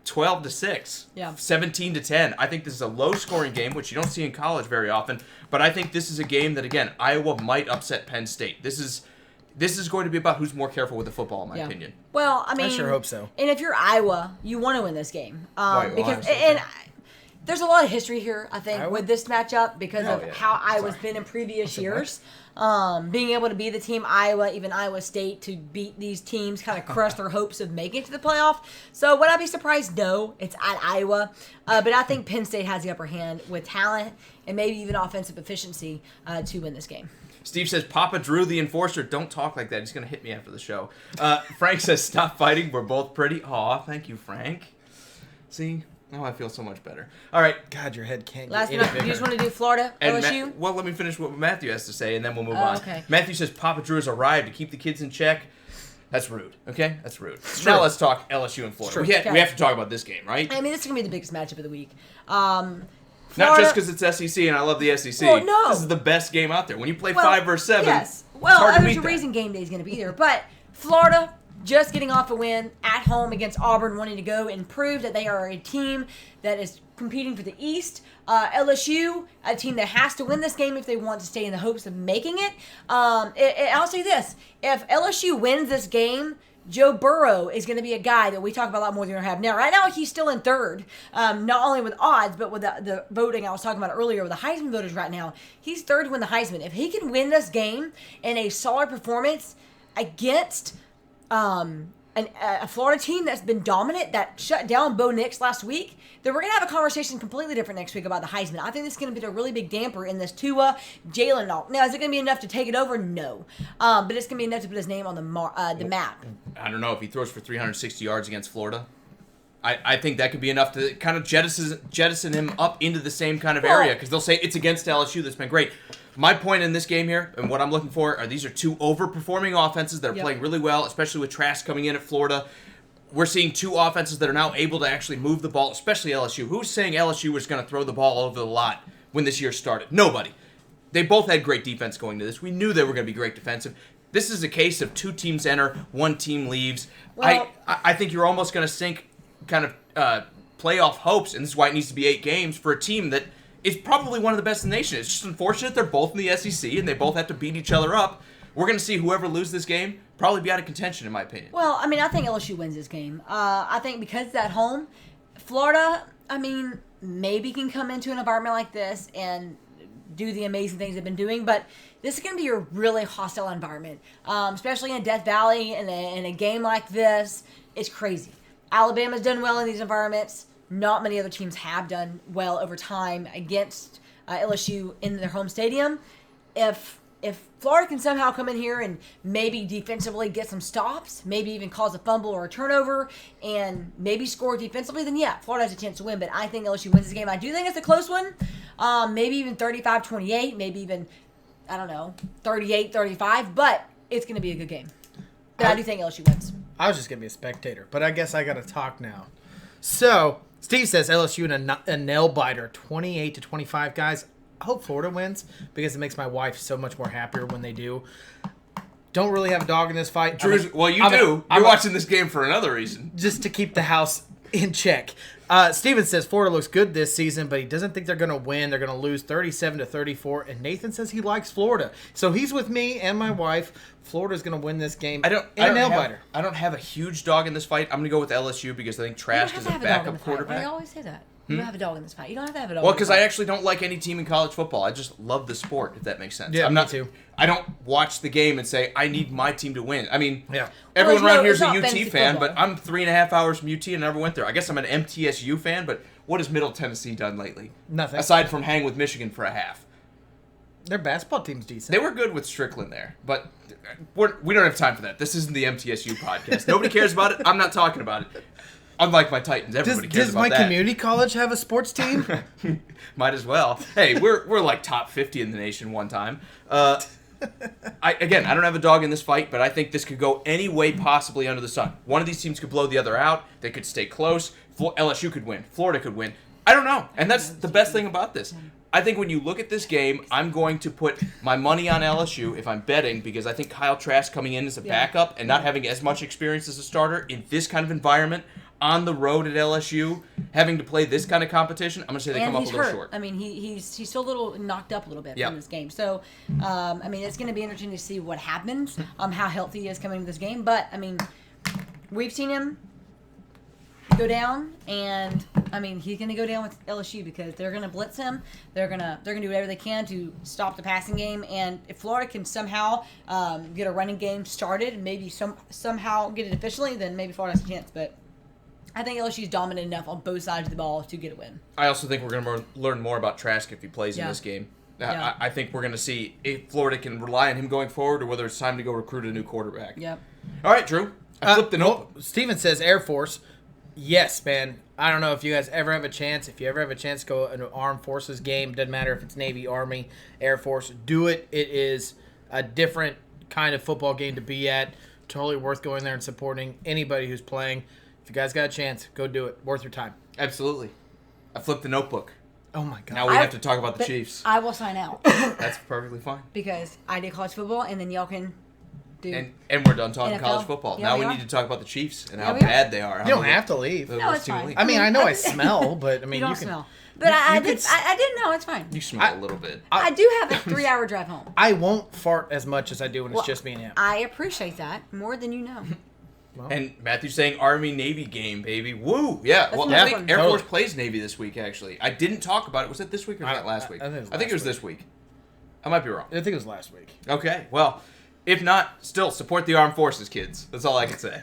12-6, yeah. 17-10. I think this is a low-scoring game, which you don't see in college very often. But I think this is a game that, again, Iowa might upset Penn State. This is going to be about who's more careful with the football, in my opinion. Well, I mean, I sure hope so. And if you're Iowa, you want to win this game because Ohio there's a lot of history here, I think, with this matchup because of how Iowa's been in previous years. Being able to be the team Iowa, even Iowa State, to beat these teams kind of crush their hopes of making it to the playoff. So would I be surprised? No, it's at Iowa. But I think Penn State has the upper hand with talent and maybe even offensive efficiency to win this game. Steve says, Papa Drew the Enforcer. Don't talk like that. He's going to hit me after the show. Frank says, stop fighting. We're both pretty. Aw, thank you, Frank. See? Now I feel so much better. All right. God, your head can't Last get any minute, bigger. you just want to do Florida, LSU? Well, let me finish what Matthew has to say, and then we'll move on. Okay. Matthew says, Papa Drew has arrived to keep the kids in check. That's rude, okay? That's rude. Now let's talk LSU and Florida. We have to talk about this game, right? I mean, this is going to be the biggest matchup of the week. Not just because it's SEC and I love the SEC. Well, no. This is the best game out there. When you play 5 versus 7, yes. it's hard to beat there's a reason game day is going to be there. But Florida just getting off a win at home against Auburn, wanting to go and prove that they are a team that is competing for the East. LSU, a team that has to win this game if they want to stay in the hopes of making it. I'll say this. If LSU wins this game, Joe Burrow is going to be a guy that we talk about a lot more than we have now. Right now, he's still in third, not only with odds, but with the voting I was talking about earlier with the Heisman voters right now. He's third to win the Heisman. If he can win this game in a solid performance against a Florida team that's been dominant, that shut down Bo Nix last week, then we're going to have a conversation completely different next week about the Heisman. I think this is going to be a really big damper in this Tua Jalen talk. Now, is it going to be enough to take it over? No. But it's going to be enough to put his name on the map. I don't know if he throws for 360 yards against Florida. I think that could be enough to kind of jettison him up into the same kind of area because they'll say it's against LSU that's been great. My point in this game here and what I'm looking for are these are two overperforming offenses that are playing really well, especially with Trask coming in at Florida. We're seeing two offenses that are now able to actually move the ball, especially LSU. Who's saying LSU was going to throw the ball over the lot when this year started? Nobody. They both had great defense going to this. We knew they were going to be great defensive. This is a case of two teams enter, one team leaves. Well, I think you're almost going to sink kind of playoff hopes, and this is why it needs to be 8 games for a team that is probably one of the best in the nation. It's just unfortunate they're both in the SEC, and they both have to beat each other up. We're going to see whoever loses this game probably be out of contention, in my opinion. Well, I mean, I think LSU wins this game. I think because it's at home, Florida, I mean, maybe can come into an environment like this and do the amazing things they've been doing, but this is going to be a really hostile environment, especially in Death Valley in a game like this. It's crazy. Alabama's done well in these environments. Not many other teams have done well over time against LSU in their home stadium. If Florida can somehow come in here and maybe defensively get some stops, maybe even cause a fumble or a turnover, and maybe score defensively, then yeah, Florida has a chance to win. But I think LSU wins this game. I do think it's a close one. Maybe even 35-28, maybe even, I don't know, 38-35, but it's going to be a good game. But I do think LSU wins. I was just going to be a spectator, but I guess I got to talk now. So, Steve says LSU in a nail-biter, 28-25, guys. I hope Florida wins because it makes my wife so much more happier when they do. Don't really have a dog in this fight. You do. You're watching this game for another reason. Just to keep the house in check. Steven says Florida looks good this season, but he doesn't think they're going to win. They're going to lose 37-34. And Nathan says he likes Florida. So he's with me and my wife. Florida's going to win this game. I don't have a huge dog in this fight. I'm going to go with LSU because I think Trask is a backup quarterback. I always say that. You don't have a dog in this fight. You don't have to have a dog. Well, because I actually don't like any team in college football. I just love the sport, if that makes sense. Yeah, me too. I don't watch the game and say, I need my team to win. I mean, Yeah. everyone Well, around here is it's a not UT fantasy fan, football. but I'm 3.5 hours from UT and never went there. I guess I'm an MTSU fan, but what has Middle Tennessee done lately? Nothing. Aside from hang with Michigan for a half. Their basketball team's decent. They were good with Strickland there, but we don't have time for that. This isn't the MTSU podcast. Nobody cares about it. I'm not talking about it. Unlike my Titans, everybody cares Does about my that. community college have a sports team? Might as well. Hey, we're like top 50 in the nation one time. I don't have a dog in this fight, but I think this could go any way possibly under the sun. One of these teams could blow the other out. They could stay close. LSU could win. Florida could win. I don't know. And that's the best thing about this. I think when you look at this game, I'm going to put my money on LSU if I'm betting, because I think Kyle Trask coming in as a backup and not having as much experience as a starter in this kind of environment on the road at LSU, having to play this kind of competition, I'm going to say they come up a little short. I mean, he's still a little knocked up a little bit from this game. So, I mean, it's going to be interesting to see what happens, how healthy he is coming to this game. But, I mean, we've seen him go down, and, I mean, he's going to go down with LSU because they're going to blitz him. They're gonna do whatever they can to stop the passing game. And if Florida can somehow get a running game started and maybe somehow get it efficiently, then maybe Florida has a chance. But I think LSU's dominant enough on both sides of the ball to get a win. I also think we're going to learn more about Trask if he plays in this game. Yeah. I think we're going to see if Florida can rely on him going forward or whether it's time to go recruit a new quarterback. Yep. All right, Drew. I flipped the note. Well, Steven says Air Force. Yes, man. I don't know if you guys ever have a chance. If you ever have a chance to go to an Armed Forces game, doesn't matter if it's Navy, Army, Air Force, do it. It is a different kind of football game to be at. Totally worth going there and supporting anybody who's playing. If you guys got a chance, go do it. Worth your time. Absolutely. I flipped the notebook. Oh, my God. Now we have to talk about the Chiefs. I will sign out That's perfectly fine. because I did college football, and then y'all can do. And we're done talking NFL? college football. Yeah, now we we are. need to talk about the Chiefs and Yeah, how we are. bad they are. You don't have to leave. No, it's fine. I mean, I know I smell, but I mean, you don't you can. smell. But I you did. could I didn't know. It's fine. You smell a little bit. I do have a 3-hour drive home. I won't fart as much as I do when it's just me and him. I appreciate that more than you know. And Matthew's saying Army-Navy game, baby. Woo! Yeah. Well, another I think one. Air Force Totally. plays Navy this week, actually. I didn't talk about it. Was it this week or was that last week? I think it was it was last this week. I might be wrong. I think it was last week. Okay. Well, if not, still support the Armed Forces, kids. That's all I can say.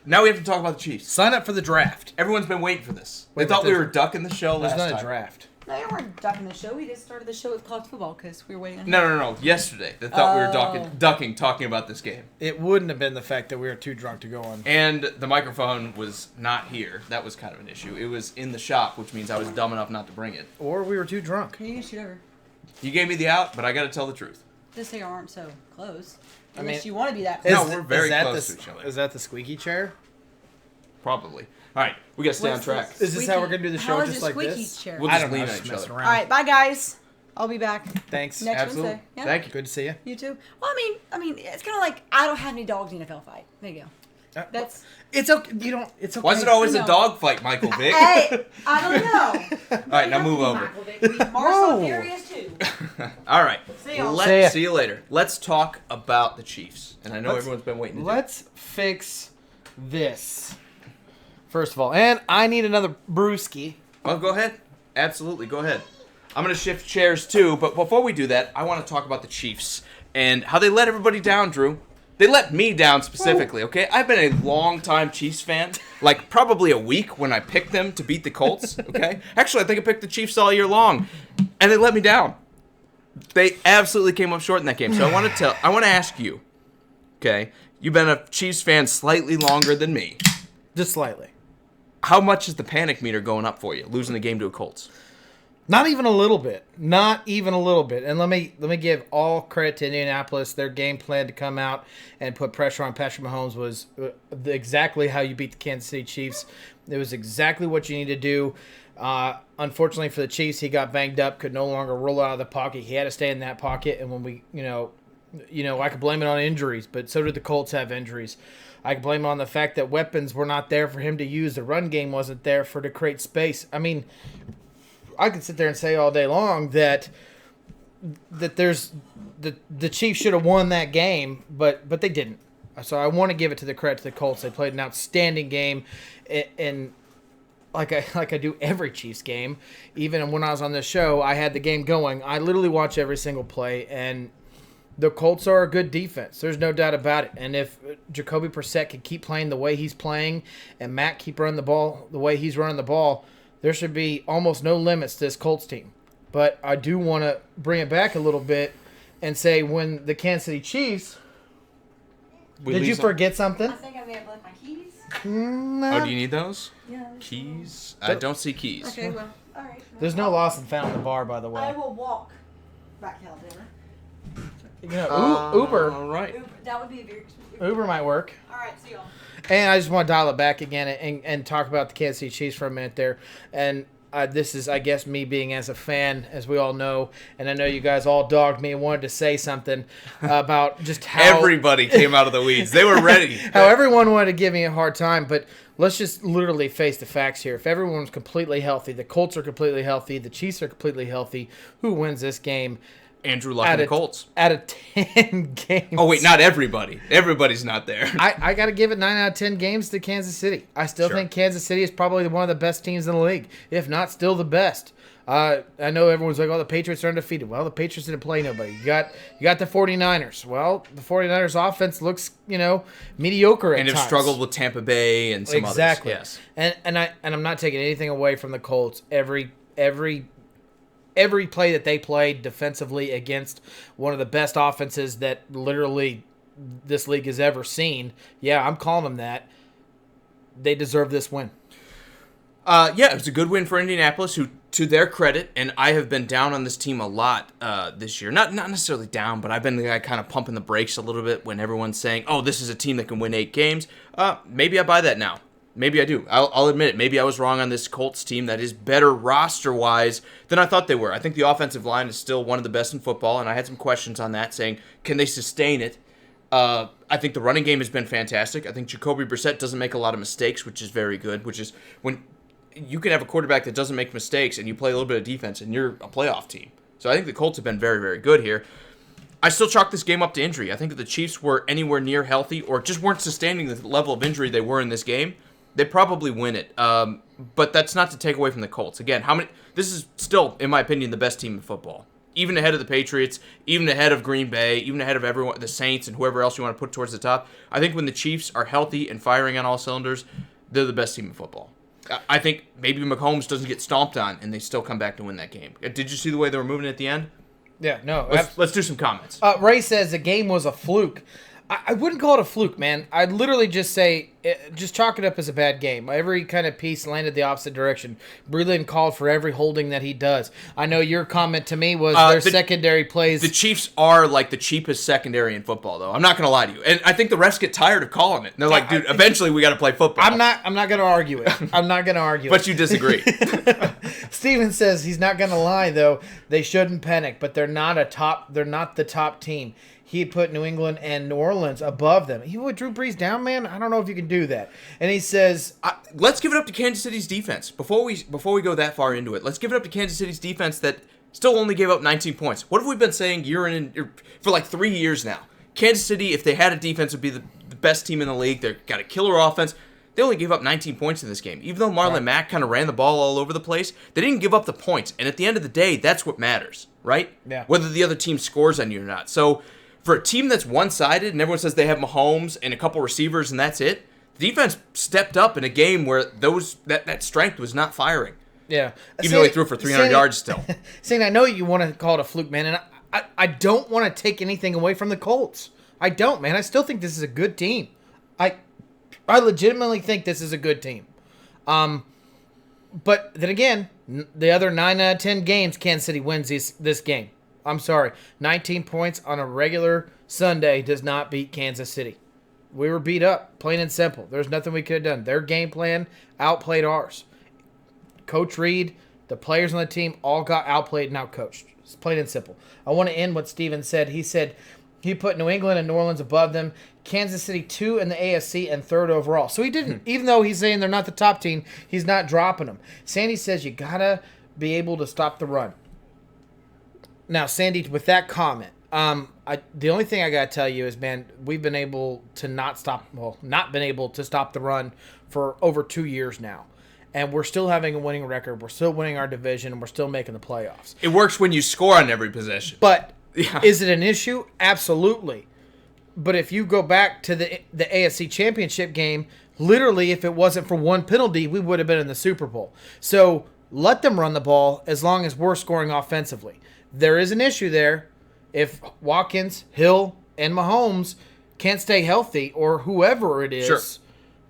Now we have to talk about the Chiefs. Sign up for the draft. Everyone's been waiting for this. They Wait, thought but we there's- were ducking the show There's last not time. a draft. No, you weren't ducking the show. We just started the show with college football because we were waiting on No. Yesterday, they thought we were ducking talking about this game. It wouldn't have been the fact that we were too drunk to go on. And the microphone was not here. That was kind of an issue. It was in the shop, which means I was dumb enough not to bring it. Or we were too drunk. You can shoot over. You gave me the out, but I got to tell the truth. Just so you aren't so close. I Unless mean, you want to be that No, close. we're very that close the, to each other. Is that the squeaky chair? Probably. All right, we got to stay on What's track. this? Is this how we're gonna do the show, How is just it like squeaky this? chair? We'll I just don't know. lean I on was each messing other. around. All right, bye guys. I'll be back Thanks. next Absolutely. Wednesday. Yeah. Thank you. Good to see you. You too. Well, I mean, it's kind of like I don't have any dogs in the NFL fight. There you go. That's. It's okay. You don't. It's okay. Why is it always I a know. dog fight, Michael Vick? Hey, I don't know. All right, now move over. Marcel Furious too. All right. See y'all. See ya. See you later. Let's talk about the Chiefs. And I know Let's- everyone's been waiting to Let's fix this. First of all, and I need another brewski. Well, go ahead. Absolutely, go ahead. I'm going to shift chairs too, but before we do that, I want to talk about the Chiefs and how they let everybody down, Drew. They let me down specifically, okay? I've been a long-time Chiefs fan, like probably a week when I picked them to beat the Colts, okay? Actually, I think I picked the Chiefs all year long, and they let me down. They absolutely came up short in that game. So I want to ask you, okay? You've been a Chiefs fan slightly longer than me. Just slightly. How much is the panic meter going up for you, losing the game to a Colts? Not even a little bit. Not even a little bit. And let me give all credit to Indianapolis. Their game plan to come out and put pressure on Patrick Mahomes was exactly how you beat the Kansas City Chiefs. It was exactly what you need to do. Unfortunately for the Chiefs, he got banged up, could no longer roll out of the pocket. He had to stay in that pocket. And when we, I could blame it on injuries, but so did the Colts have injuries. I could blame it on the fact that weapons were not there for him to use. The run game wasn't there to create space. I mean, I could sit there and say all day long that there's the Chiefs should have won that game, but they didn't. So I want to give it to the credit to the Colts. They played an outstanding game, and like I do every Chiefs game. Even when I was on this show, I had the game going. I literally watch every single play, and the Colts are a good defense. There's no doubt about it. And if Jacoby Brissett can keep playing the way he's playing and Matt keep running the ball the way he's running the ball, there should be almost no limits to this Colts team. But I do want to bring it back a little bit and say when the Kansas City Chiefs... Did you forget something? I think I may have left my keys. No. Oh, do you need those? Yeah. Keys? I don't see keys. Okay, well, all right. There's no lost and found in the bar, by the way. I will walk back to Alabama. You know, Uber. All right. That would be a very expensive. Uber might work. All right, see y'all. And I just want to dial it back again and talk about the Kansas City Chiefs for a minute there. And this is, I guess, me being as a fan, as we all know. And I know you guys all dogged me and wanted to say something about just how... Everybody came out of the weeds. They were ready. How everyone wanted to give me a hard time. But let's just literally face the facts here. If everyone's completely healthy, the Colts are completely healthy, the Chiefs are completely healthy, who wins this game? Andrew Luck and the Colts. Out of 10 games. Oh, wait, not everybody. Everybody's not there. I got to give it 9 out of 10 games to Kansas City. I still think Kansas City is probably one of the best teams in the league, if not still the best. I know everyone's like, oh, the Patriots are undefeated. Well, the Patriots didn't play nobody. You got the 49ers. Well, the 49ers offense looks, mediocre at times. And have struggled with Tampa Bay and some others. Yes. And I'm not taking anything away from the Colts. Every play that they played defensively against one of the best offenses that literally this league has ever seen, yeah, I'm calling them that. They deserve this win. Yeah, it was a good win for Indianapolis, who, to their credit, and I have been down on this team a lot this year. Not necessarily down, but I've been the guy kind of pumping the brakes a little bit when everyone's saying, oh, this is a team that can win 8 games. Maybe I buy that now. Maybe I do. I'll admit it. Maybe I was wrong on this Colts team that is better roster-wise than I thought they were. I think the offensive line is still one of the best in football, and I had some questions on that, saying, can they sustain it? I think the running game has been fantastic. I think Jacoby Brissett doesn't make a lot of mistakes, which is very good, which is when you can have a quarterback that doesn't make mistakes and you play a little bit of defense and you're a playoff team. So I think the Colts have been very, very good here. I still chalk this game up to injury. I think if the Chiefs were anywhere near healthy or just weren't sustaining the level of injury they were in this game, they probably win it. But that's not to take away from the Colts. Again, this is still, in my opinion, the best team in football. Even ahead of the Patriots, even ahead of Green Bay, even ahead of everyone, the Saints and whoever else you want to put towards the top. I think when the Chiefs are healthy and firing on all cylinders, they're the best team in football. I think maybe Mahomes doesn't get stomped on and they still come back to win that game. Did you see the way they were moving at the end? Yeah, no. Let's do some comments. Ray says the game was a fluke. I wouldn't call it a fluke, man. I'd literally just say, just chalk it up as a bad game. Every kind of piece landed the opposite direction. Breland called for every holding that he does. I know your comment to me was their secondary plays. The Chiefs are like the cheapest secondary in football, though. I'm not going to lie to you. And I think the refs get tired of calling it. And they're like, dude, eventually we got to play football. I'm not going to argue it. I'm not going to argue it. But you disagree. Steven says he's not going to lie, though. They shouldn't panic, but they're not the top team. He put New England and New Orleans above them. He would Drew Brees down, man. I don't know if you can do that. And he says, let's give it up to Kansas City's defense before we go that far into it. Let's give it up to Kansas City's defense that still only gave up 19 points. What have we been saying for like 3 years now? Kansas City, if they had a defense, would be the best team in the league. They've got a killer offense. They only gave up 19 points in this game. Even though Marlon Mack kind of ran the ball all over the place, they didn't give up the points. And at the end of the day, that's what matters, right? Yeah. Whether the other team scores on you or not. So for a team that's one-sided and everyone says they have Mahomes and a couple receivers and that's it, the defense stepped up in a game where that strength was not firing. Yeah. Even though he threw for 300 yards still. Saying, I know you want to call it a fluke, man, and I don't want to take anything away from the Colts. I don't, man. I still think this is a good team. I legitimately think this is a good team. But then again, the other 9 out of 10 games, Kansas City wins this game. I'm sorry. 19 points on a regular Sunday does not beat Kansas City. We were beat up, plain and simple. There's nothing we could have done. Their game plan outplayed ours. Coach Reed, the players on the team all got outplayed and outcoached. It's plain and simple. I want to end what Steven said. He said he put New England and New Orleans above them. Kansas City 2 in the AFC and 3rd overall. So he didn't. Even though he's saying they're not the top team, he's not dropping them. Sandy says you got to be able to stop the run. Now, Sandy, with that comment, the only thing I got to tell you is, man, we've been able to not been able to stop the run for over 2 years now. and we're still having a winning record. We're still winning our division, and we're still making the playoffs. It works when you score on every possession. But is it an issue? Absolutely. But if you go back to the AFC Championship game, literally, if it wasn't for one penalty, we would have been in the Super Bowl. So let them run the ball as long as we're scoring offensively. There is an issue there. If Watkins, Hill, and Mahomes can't stay healthy, or whoever it is, sure,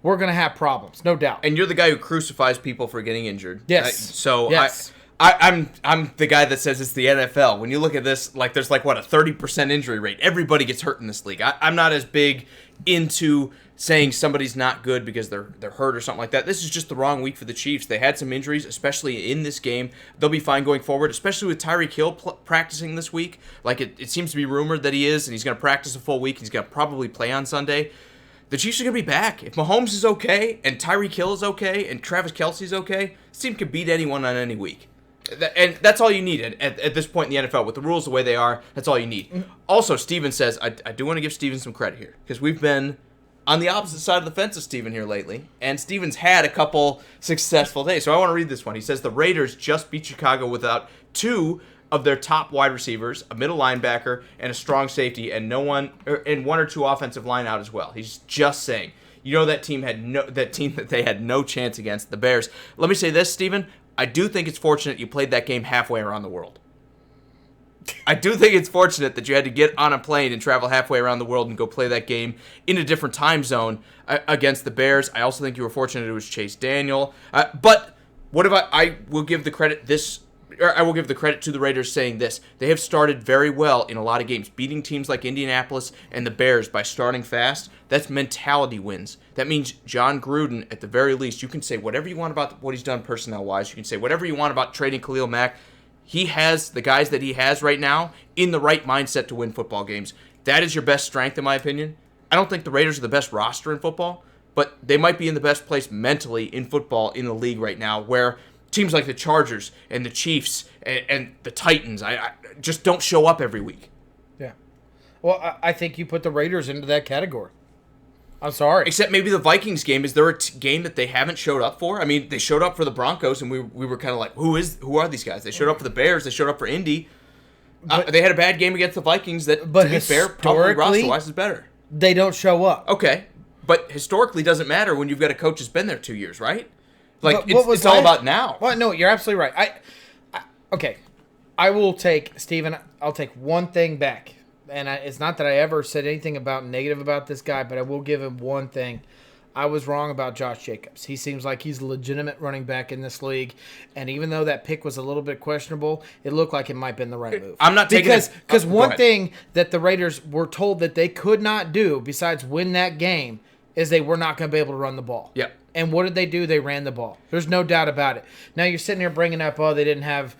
we're going to have problems, no doubt. And you're the guy who crucifies people for getting injured. Yes. Yes. I'm the guy that says it's the NFL. When you look at this, like there's like, what, a 30% injury rate. Everybody gets hurt in this league. I'm not as big into saying somebody's not good because they're hurt or something like that. This is just the wrong week for the Chiefs. They had some injuries, especially in this game. They'll be fine going forward, especially with Tyreek Hill practicing this week. Like it seems to be rumored that he is, and he's going to practice a full week. He's going to probably play on Sunday. The Chiefs are going to be back. If Mahomes is okay, and Tyreek Hill is okay, and Travis Kelce's okay, this team can beat anyone on any week. And that's all you need at this point in the NFL. With the rules the way they are, that's all you need. Also, Steven says, I do want to give Steven some credit here, because we've been on the opposite side of the fence of Steven here lately, and Steven's had a couple successful days. So I want to read this one. He says, the Raiders just beat Chicago without two of their top wide receivers, a middle linebacker, and a strong safety, and one or two offensive line out as well. He's just saying, that team that they had no chance against the Bears. Let me say this, Steven. I do think it's fortunate you played that game halfway around the world. I do think it's fortunate that you had to get on a plane and travel halfway around the world and go play that game in a different time zone against the Bears. I also think you were fortunate it was Chase Daniel. But what about, I will give the credit to the Raiders saying this. They have started very well in a lot of games, beating teams like Indianapolis and the Bears by starting fast. That's mentality wins. That means John Gruden, at the very least, you can say whatever you want about what he's done personnel-wise. You can say whatever you want about trading Khalil Mack. He has the guys that he has right now in the right mindset to win football games. That is your best strength, in my opinion. I don't think the Raiders are the best roster in football, but they might be in the best place mentally in football in the league right now, where teams like the Chargers and the Chiefs and the Titans I just don't show up every week. Yeah. Well, I think you put the Raiders into that category. I'm sorry. Except maybe the Vikings game. Is there a game that they haven't showed up for? I mean, they showed up for the Broncos, and we were kind of like, who are these guys? They showed up for the Bears. They showed up for Indy. They had a bad game against the Vikings that, to be fair, probably roster-wise is better. They don't show up. Okay. But historically doesn't matter when you've got a coach that's been there 2 years, right? Like, it's all about now. Well, no, you're absolutely right. Okay. I will take, Steven, I'll take one thing back. And it's not that I ever said anything negative about this guy, but I will give him one thing. I was wrong about Josh Jacobs. He seems like he's a legitimate running back in this league. And even though that pick was a little bit questionable, it looked like it might have been the right move. I'm not taking it. Because one thing that the Raiders were told that they could not do besides win that game is they were not going to be able to run the ball. Yep. And what did they do? They ran the ball. There's no doubt about it. Now you're sitting here bringing up, they didn't have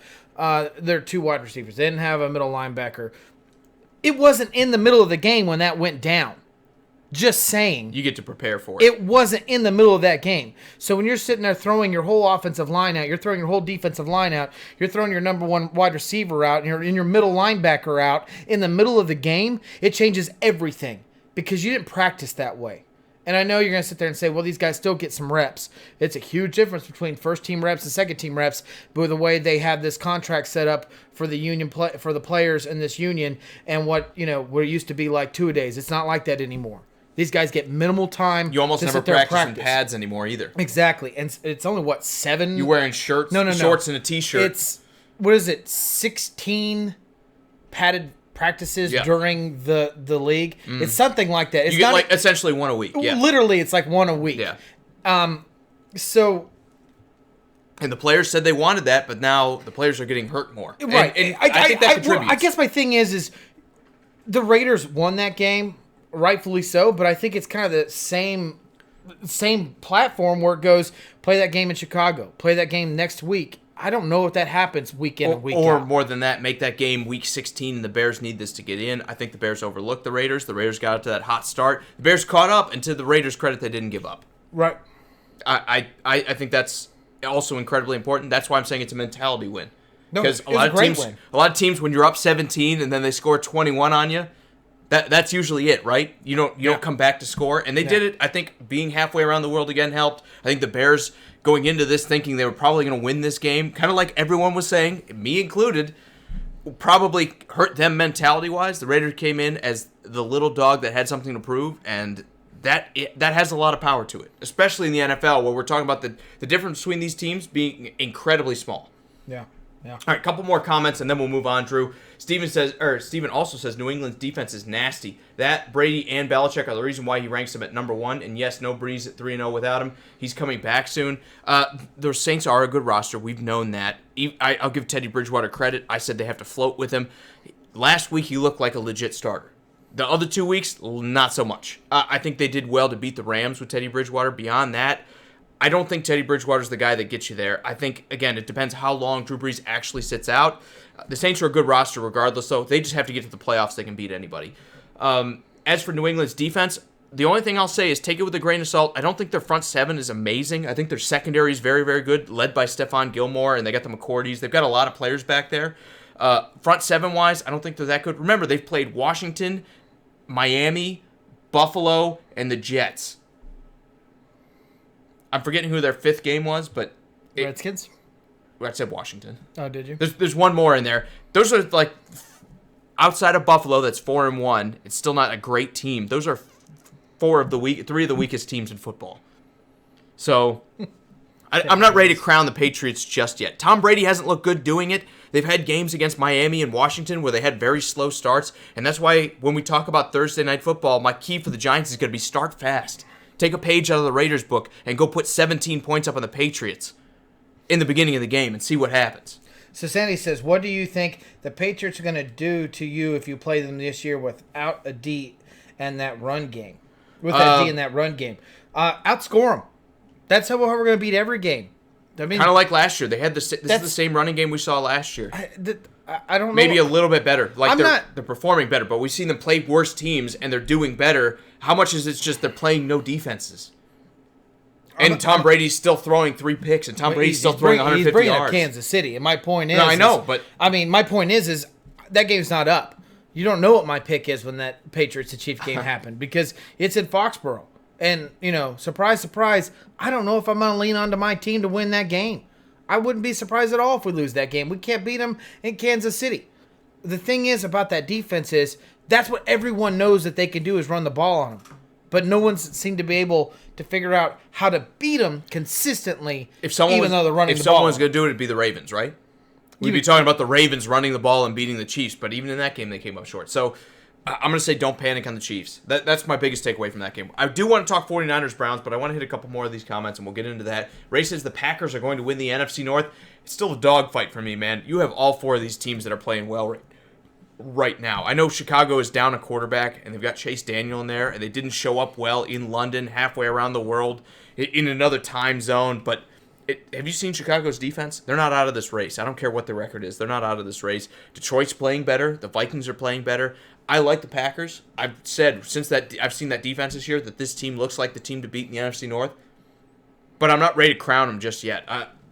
their two wide receivers. They didn't have a middle linebacker. It wasn't in the middle of the game when that went down. Just saying. You get to prepare for it. It wasn't in the middle of that game. So when you're sitting there throwing your whole offensive line out, you're throwing your whole defensive line out, you're throwing your number one wide receiver out, and your middle linebacker out in the middle of the game, it changes everything because you didn't practice that way. And I know you're going to sit there and say, well, these guys still get some reps. It's a huge difference between first-team reps and second-team reps, but the way they have this contract set up for the union for the players in this union and what it used to be like two-a-days. It's not like that anymore. These guys get minimal time. You almost never practice in pads anymore either. Exactly. And it's only, 7? You're wearing shorts and a T-shirt. It's, 16 padded practices during the league. It's something like that. It's you get essentially one a week. Yeah. Literally, it's like one a week. Yeah. So. And the players said they wanted that, but now the players are getting hurt more. Right. And I think that contributes. I guess my thing is the Raiders won that game, rightfully so, but I think it's kind of the same platform where it goes, play that game in Chicago, play that game next week. I don't know if that happens week in and week out. Or more than that, make that game week 16, and the Bears need this to get in. I think the Bears overlooked the Raiders. The Raiders got up to that hot start. The Bears caught up, and to the Raiders' credit, they didn't give up. Right. I think that's also incredibly important. That's why I'm saying it's a mentality win. No, because a lot of teams, when you're up 17 and then they score 21 on you, That's usually it, right? You don't come back to score, and they did it. I think being halfway around the world again helped. I think the Bears going into this thinking they were probably going to win this game, kind of like everyone was saying, me included, probably hurt them mentality-wise. The Raiders came in as the little dog that had something to prove, and that has a lot of power to it, especially in the NFL where we're talking about the difference between these teams being incredibly small. Yeah. Yeah. All right, couple more comments and then we'll move on, Drew. Steven also says New England's defense is nasty. That Brady and Belichick are the reason why he ranks them at number 1. And yes, no Breeze at 3-0 without him. He's coming back soon. The Saints are a good roster. We've known that. I'll give Teddy Bridgewater credit. I said they have to float with him. Last week he looked like a legit starter. The other 2 weeks, not so much. I think they did well to beat the Rams with Teddy Bridgewater. Beyond that, I don't think Teddy Bridgewater's the guy that gets you there. I think, again, it depends how long Drew Brees actually sits out. The Saints are a good roster regardless, so they just have to get to the playoffs. They can beat anybody. As for New England's defense, the only thing I'll say is take it with a grain of salt. I don't think their front seven is amazing. I think their secondary is very, very good, led by Stephon Gilmore, and they got the McCourties. They've got a lot of players back there. Front seven-wise, I don't think they're that good. Remember, they've played Washington, Miami, Buffalo, and the Jets. I'm forgetting who their 5th game was, but... Redskins? I said Washington. Oh, did you? There's one more in there. Those are, like, outside of Buffalo, that's 4-1. It's still not a great team. Those are 3 of the weakest teams in football. So, I'm not ready to crown the Patriots just yet. Tom Brady hasn't looked good doing it. They've had games against Miami and Washington where they had very slow starts, and that's why when we talk about Thursday Night Football, my key for the Giants is going to be start fast. Take a page out of the Raiders book and go put 17 points up on the Patriots in the beginning of the game and see what happens. So Sandy says, what do you think the Patriots are going to do to you if you play them this year without a D and that run game? Outscore them. That's how we're going to beat every game. I mean, kind of like last year. This is the same running game we saw last year. I don't know. Maybe a little bit better. They're performing better, but we've seen them play worse teams, and they're doing better. How much is it just they're playing no defenses? And Tom Brady's still throwing 3 picks, and Tom Brady's still throwing 150 he's bringing yards. Up Kansas City, and my point is... No, I know, but... I mean, my point is that game's not up. You don't know what my pick is when that Patriots-Chiefs game happened, because it's in Foxborough. And, surprise, surprise, I don't know if I'm going to lean onto my team to win that game. I wouldn't be surprised at all if we lose that game. We can't beat them in Kansas City. The thing is about that defense is that's what everyone knows that they can do is run the ball on them. But no one's seemed to be able to figure out how to beat them consistently, though they're running the ball. If someone was going to do it, it'd be the Ravens, right? We'd be talking about the Ravens running the ball and beating the Chiefs, but even in that game, they came up short. So I'm going to say don't panic on the Chiefs. That's my biggest takeaway from that game. I do want to talk 49ers-Browns, but I want to hit a couple more of these comments, and we'll get into that. Ray says the Packers are going to win the NFC North. It's still a dogfight for me, man. You have all 4 of these teams that are playing well right now. I know Chicago is down a quarterback, and they've got Chase Daniel in there, and they didn't show up well in London, halfway around the world, in another time zone. But have you seen Chicago's defense? They're not out of this race. I don't care what the record is. They're not out of this race. Detroit's playing better. The Vikings are playing better. I like the Packers. I've said since that I've seen that defense this year that this team looks like the team to beat in the NFC North. But I'm not ready to crown them just yet.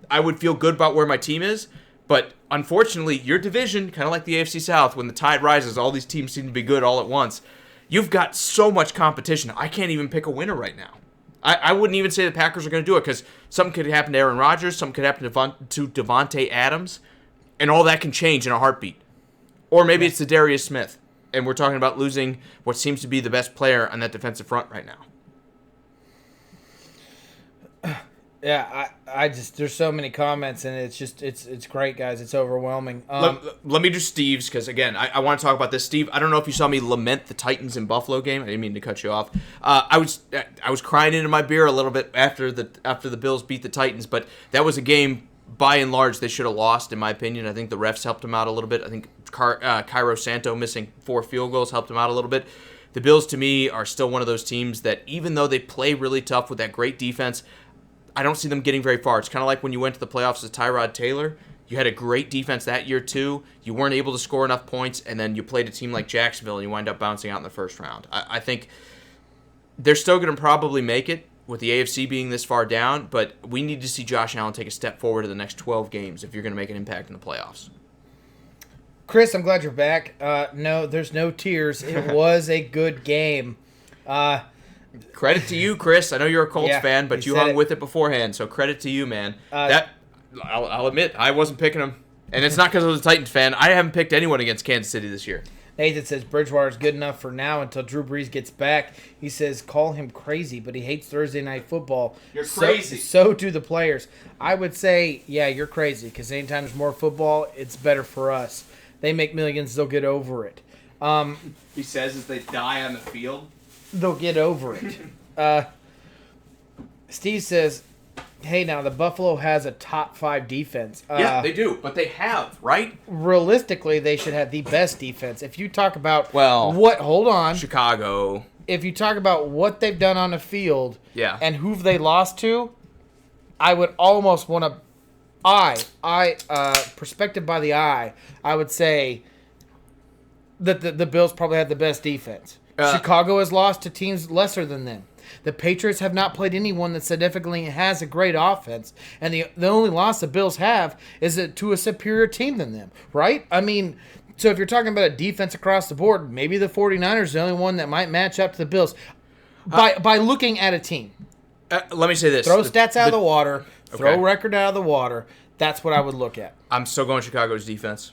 I would feel good about where my team is, but unfortunately, your division, kind of like the AFC South, when the tide rises, all these teams seem to be good all at once. You've got so much competition. I can't even pick a winner right now. I wouldn't even say the Packers are going to do it because something could happen to Aaron Rodgers, something could happen to Devontae Adams, and all that can change in a heartbeat. Or maybe it's the Darius Smith, and we're talking about losing what seems to be the best player on that defensive front right now. Yeah, I just there's so many comments and it's great, guys. It's overwhelming. Let me do Steve's because again I want to talk about this. Steve, I don't know if you saw me lament the Titans in Buffalo game. I didn't mean to cut you off. I was crying into my beer a little bit after the Bills beat the Titans, but that was a game by and large they should have lost in my opinion. I think the refs helped them out a little bit. I think Cairo Santo missing 4 field goals helped them out a little bit. The Bills to me are still one of those teams that even though they play really tough with that great defense, I don't see them getting very far. It's kind of like when you went to the playoffs with Tyrod Taylor. You had a great defense that year, too. You weren't able to score enough points, and then you played a team like Jacksonville, and you wind up bouncing out in the first round. I think they're still going to probably make it with the AFC being this far down, but we need to see Josh Allen take a step forward in the next 12 games if you're going to make an impact in the playoffs. Chris, I'm glad you're back. No, there's no tears. It was a good game. Credit to you, Chris. I know you're a Colts fan, but you hung it. with it beforehand, so credit to you, man. I'll admit, I wasn't picking them. And it's not because I was a Titans fan. I haven't picked anyone against Kansas City this year. Nathan says Bridgewater's good enough for now until Drew Brees gets back. He says call him crazy, but he hates Thursday Night Football. You're crazy. So do the players. I would say, yeah, you're crazy because anytime there's more football, it's better for us. They make millions, they'll get over it. He says as they die on the field. They'll get over it. Steve says, hey, now the Buffalo has a top 5 defense. Yeah, they do, but they have, right? Realistically, they should have the best defense. If you talk about hold on. Chicago. If you talk about what they've done on the field and who they lost to, I would almost want to perspective by the eye, I would say that the Bills probably had the best defense. Chicago has lost to teams lesser than them. The Patriots have not played anyone that significantly has a great offense. And the only loss the Bills have is to a superior team than them, right? I mean, so if you're talking about a defense across the board, maybe the 49ers is the only one that might match up to the Bills by looking at a team. Let me say this. Throw stats out of the water. Throw record out of the water. That's what I would look at. I'm still going Chicago's defense.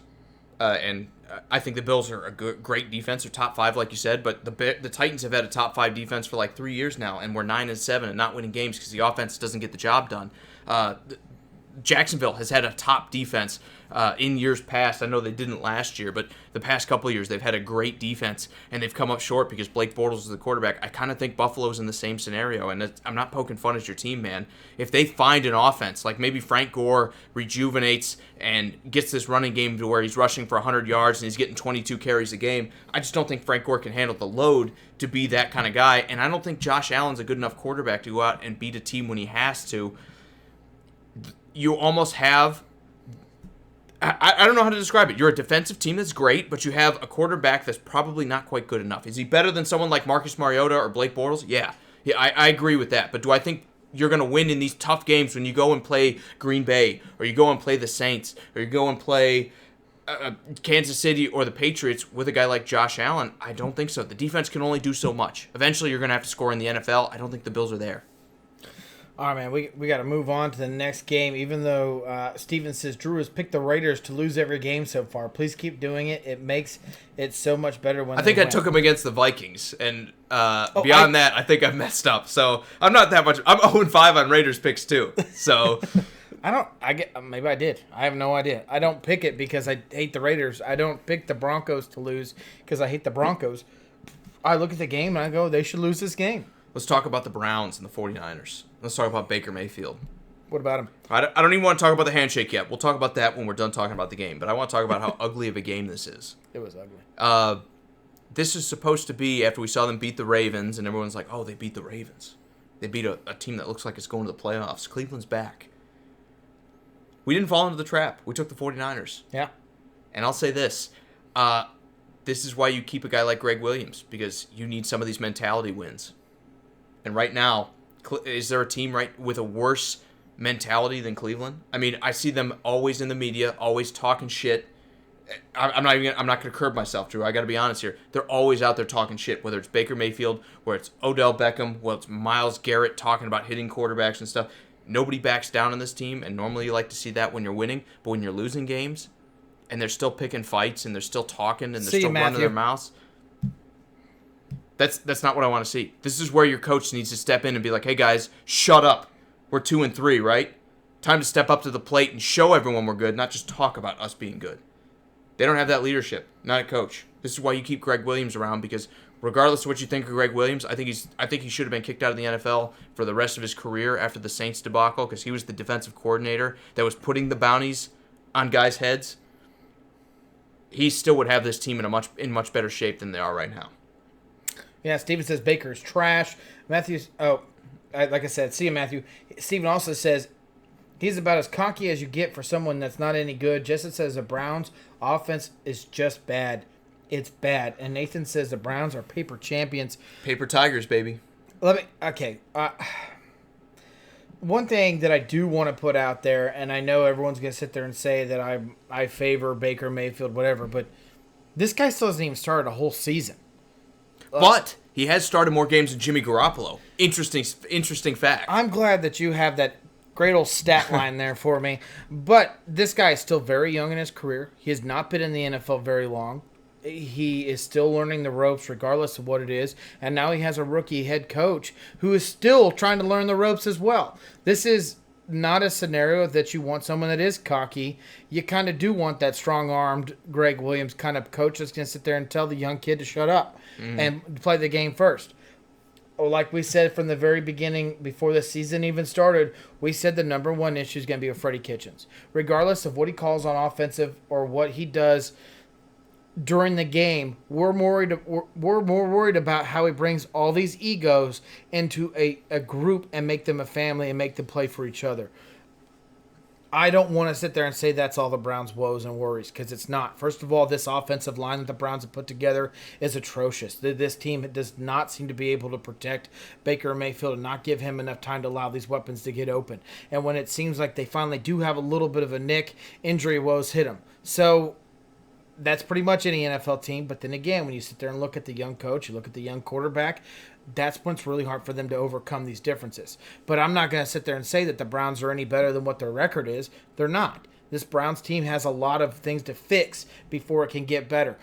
And I think the Bills are a great defense. They're top 5, like you said. But the Titans have had a top 5 defense for like 3 years now. And we're 9-7 and not winning games because the offense doesn't get the job done. Jacksonville has had a top defense in years past. I know they didn't last year, but the past couple of years they've had a great defense, and they've come up short because Blake Bortles is the quarterback. I kind of think Buffalo's in the same scenario, and I'm not poking fun at your team, man. If they find an offense, like maybe Frank Gore rejuvenates and gets this running game to where he's rushing for 100 yards and he's getting 22 carries a game, I just don't think Frank Gore can handle the load to be that kind of guy, and I don't think Josh Allen's a good enough quarterback to go out and beat a team when he has to. You almost have, I don't know how to describe it. You're a defensive team that's great, but you have a quarterback that's probably not quite good enough. Is he better than someone like Marcus Mariota or Blake Bortles? Yeah, I agree with that. But do I think you're going to win in these tough games when you go and play Green Bay, or you go and play the Saints, or you go and play Kansas City or the Patriots with a guy like Josh Allen? I don't think so. The defense can only do so much. Eventually, you're going to have to score in the NFL. I don't think the Bills are there. All right, man, we got to move on to the next game. Even though Steven says Drew has picked the Raiders to lose every game so far, please keep doing it. It makes it so much better when I think I took him against the Vikings, and beyond that, I think I've messed up. So I'm not that much. I'm 0-5 on Raiders picks too. So maybe I did. I have no idea. I don't pick it because I hate the Raiders. I don't pick the Broncos to lose because I hate the Broncos. I look at the game and I go, they should lose this game. Let's talk about the Browns and the 49ers. Let's talk about Baker Mayfield. What about him? I don't even want to talk about the handshake yet. We'll talk about that when we're done talking about the game. But I want to talk about how ugly of a game this is. It was ugly. This is supposed to be after we saw them beat the Ravens, and everyone's like, oh, they beat the Ravens. They beat a team that looks like it's going to the playoffs. Cleveland's back. We didn't fall into the trap. We took the 49ers. Yeah. And I'll say this. This is why you keep a guy like Greg Williams, because you need some of these mentality wins. And right now, is there a team with a worse mentality than Cleveland? I mean, I see them always in the media, always talking shit. I'm not going to curb myself, Drew. I got to be honest here. They're always out there talking shit, whether it's Baker Mayfield, whether it's Odell Beckham, whether it's Myles Garrett talking about hitting quarterbacks and stuff. Nobody backs down on this team, and normally you like to see that when you're winning, but when you're losing games, and they're still picking fights, and they're still talking, and they're still running their mouths. That's not what I want to see. This is where your coach needs to step in and be like, hey, guys, shut up. We're 2-3, right? Time to step up to the plate and show everyone we're good, not just talk about us being good. They don't have that leadership, not a coach. This is why you keep Greg Williams around, because regardless of what you think of Greg Williams, I think he should have been kicked out of the NFL for the rest of his career after the Saints debacle, because he was the defensive coordinator that was putting the bounties on guys' heads. He still would have this team in much better shape than they are right now. Yeah, Steven says Baker's trash. Matthew's, like I said, see you, Matthew. Steven also says he's about as cocky as you get for someone that's not any good. Justin says the Browns' offense is just bad. It's bad. And Nathan says the Browns are paper champions. Paper Tigers, baby. Let One thing that I do want to put out there, and I know everyone's going to sit there and say that I favor Baker Mayfield, whatever, but this guy still hasn't even started a whole season. But he has started more games than Jimmy Garoppolo. Interesting fact. I'm glad that you have that great old stat line there for me. But this guy is still very young in his career. He has not been in the NFL very long. He is still learning the ropes regardless of what it is. And now he has a rookie head coach who is still trying to learn the ropes as well. This is not a scenario that you want someone that is cocky. You kind of do want that strong-armed Greg Williams kind of coach that's going to sit there and tell the young kid to shut up and play the game first. Or like we said from the very beginning, before the season even started, we said the number one issue is going to be with Freddie Kitchens. Regardless of what he calls on offensive or what he does during the game, we're more worried about how he brings all these egos into a group and make them a family and make them play for each other. I don't want to sit there and say that's all the Browns' woes and worries, because it's not. First of all, this offensive line that the Browns have put together is atrocious. This team does not seem to be able to protect Baker Mayfield and not give him enough time to allow these weapons to get open. And when it seems like they finally do have a little bit of a nick, injury woes hit them. So that's pretty much any NFL team. But then again, when you sit there and look at the young coach, you look at the young quarterback, that's when it's really hard for them to overcome these differences. But I'm not going to sit there and say that the Browns are any better than what their record is. They're not. This Browns team has a lot of things to fix before it can get better.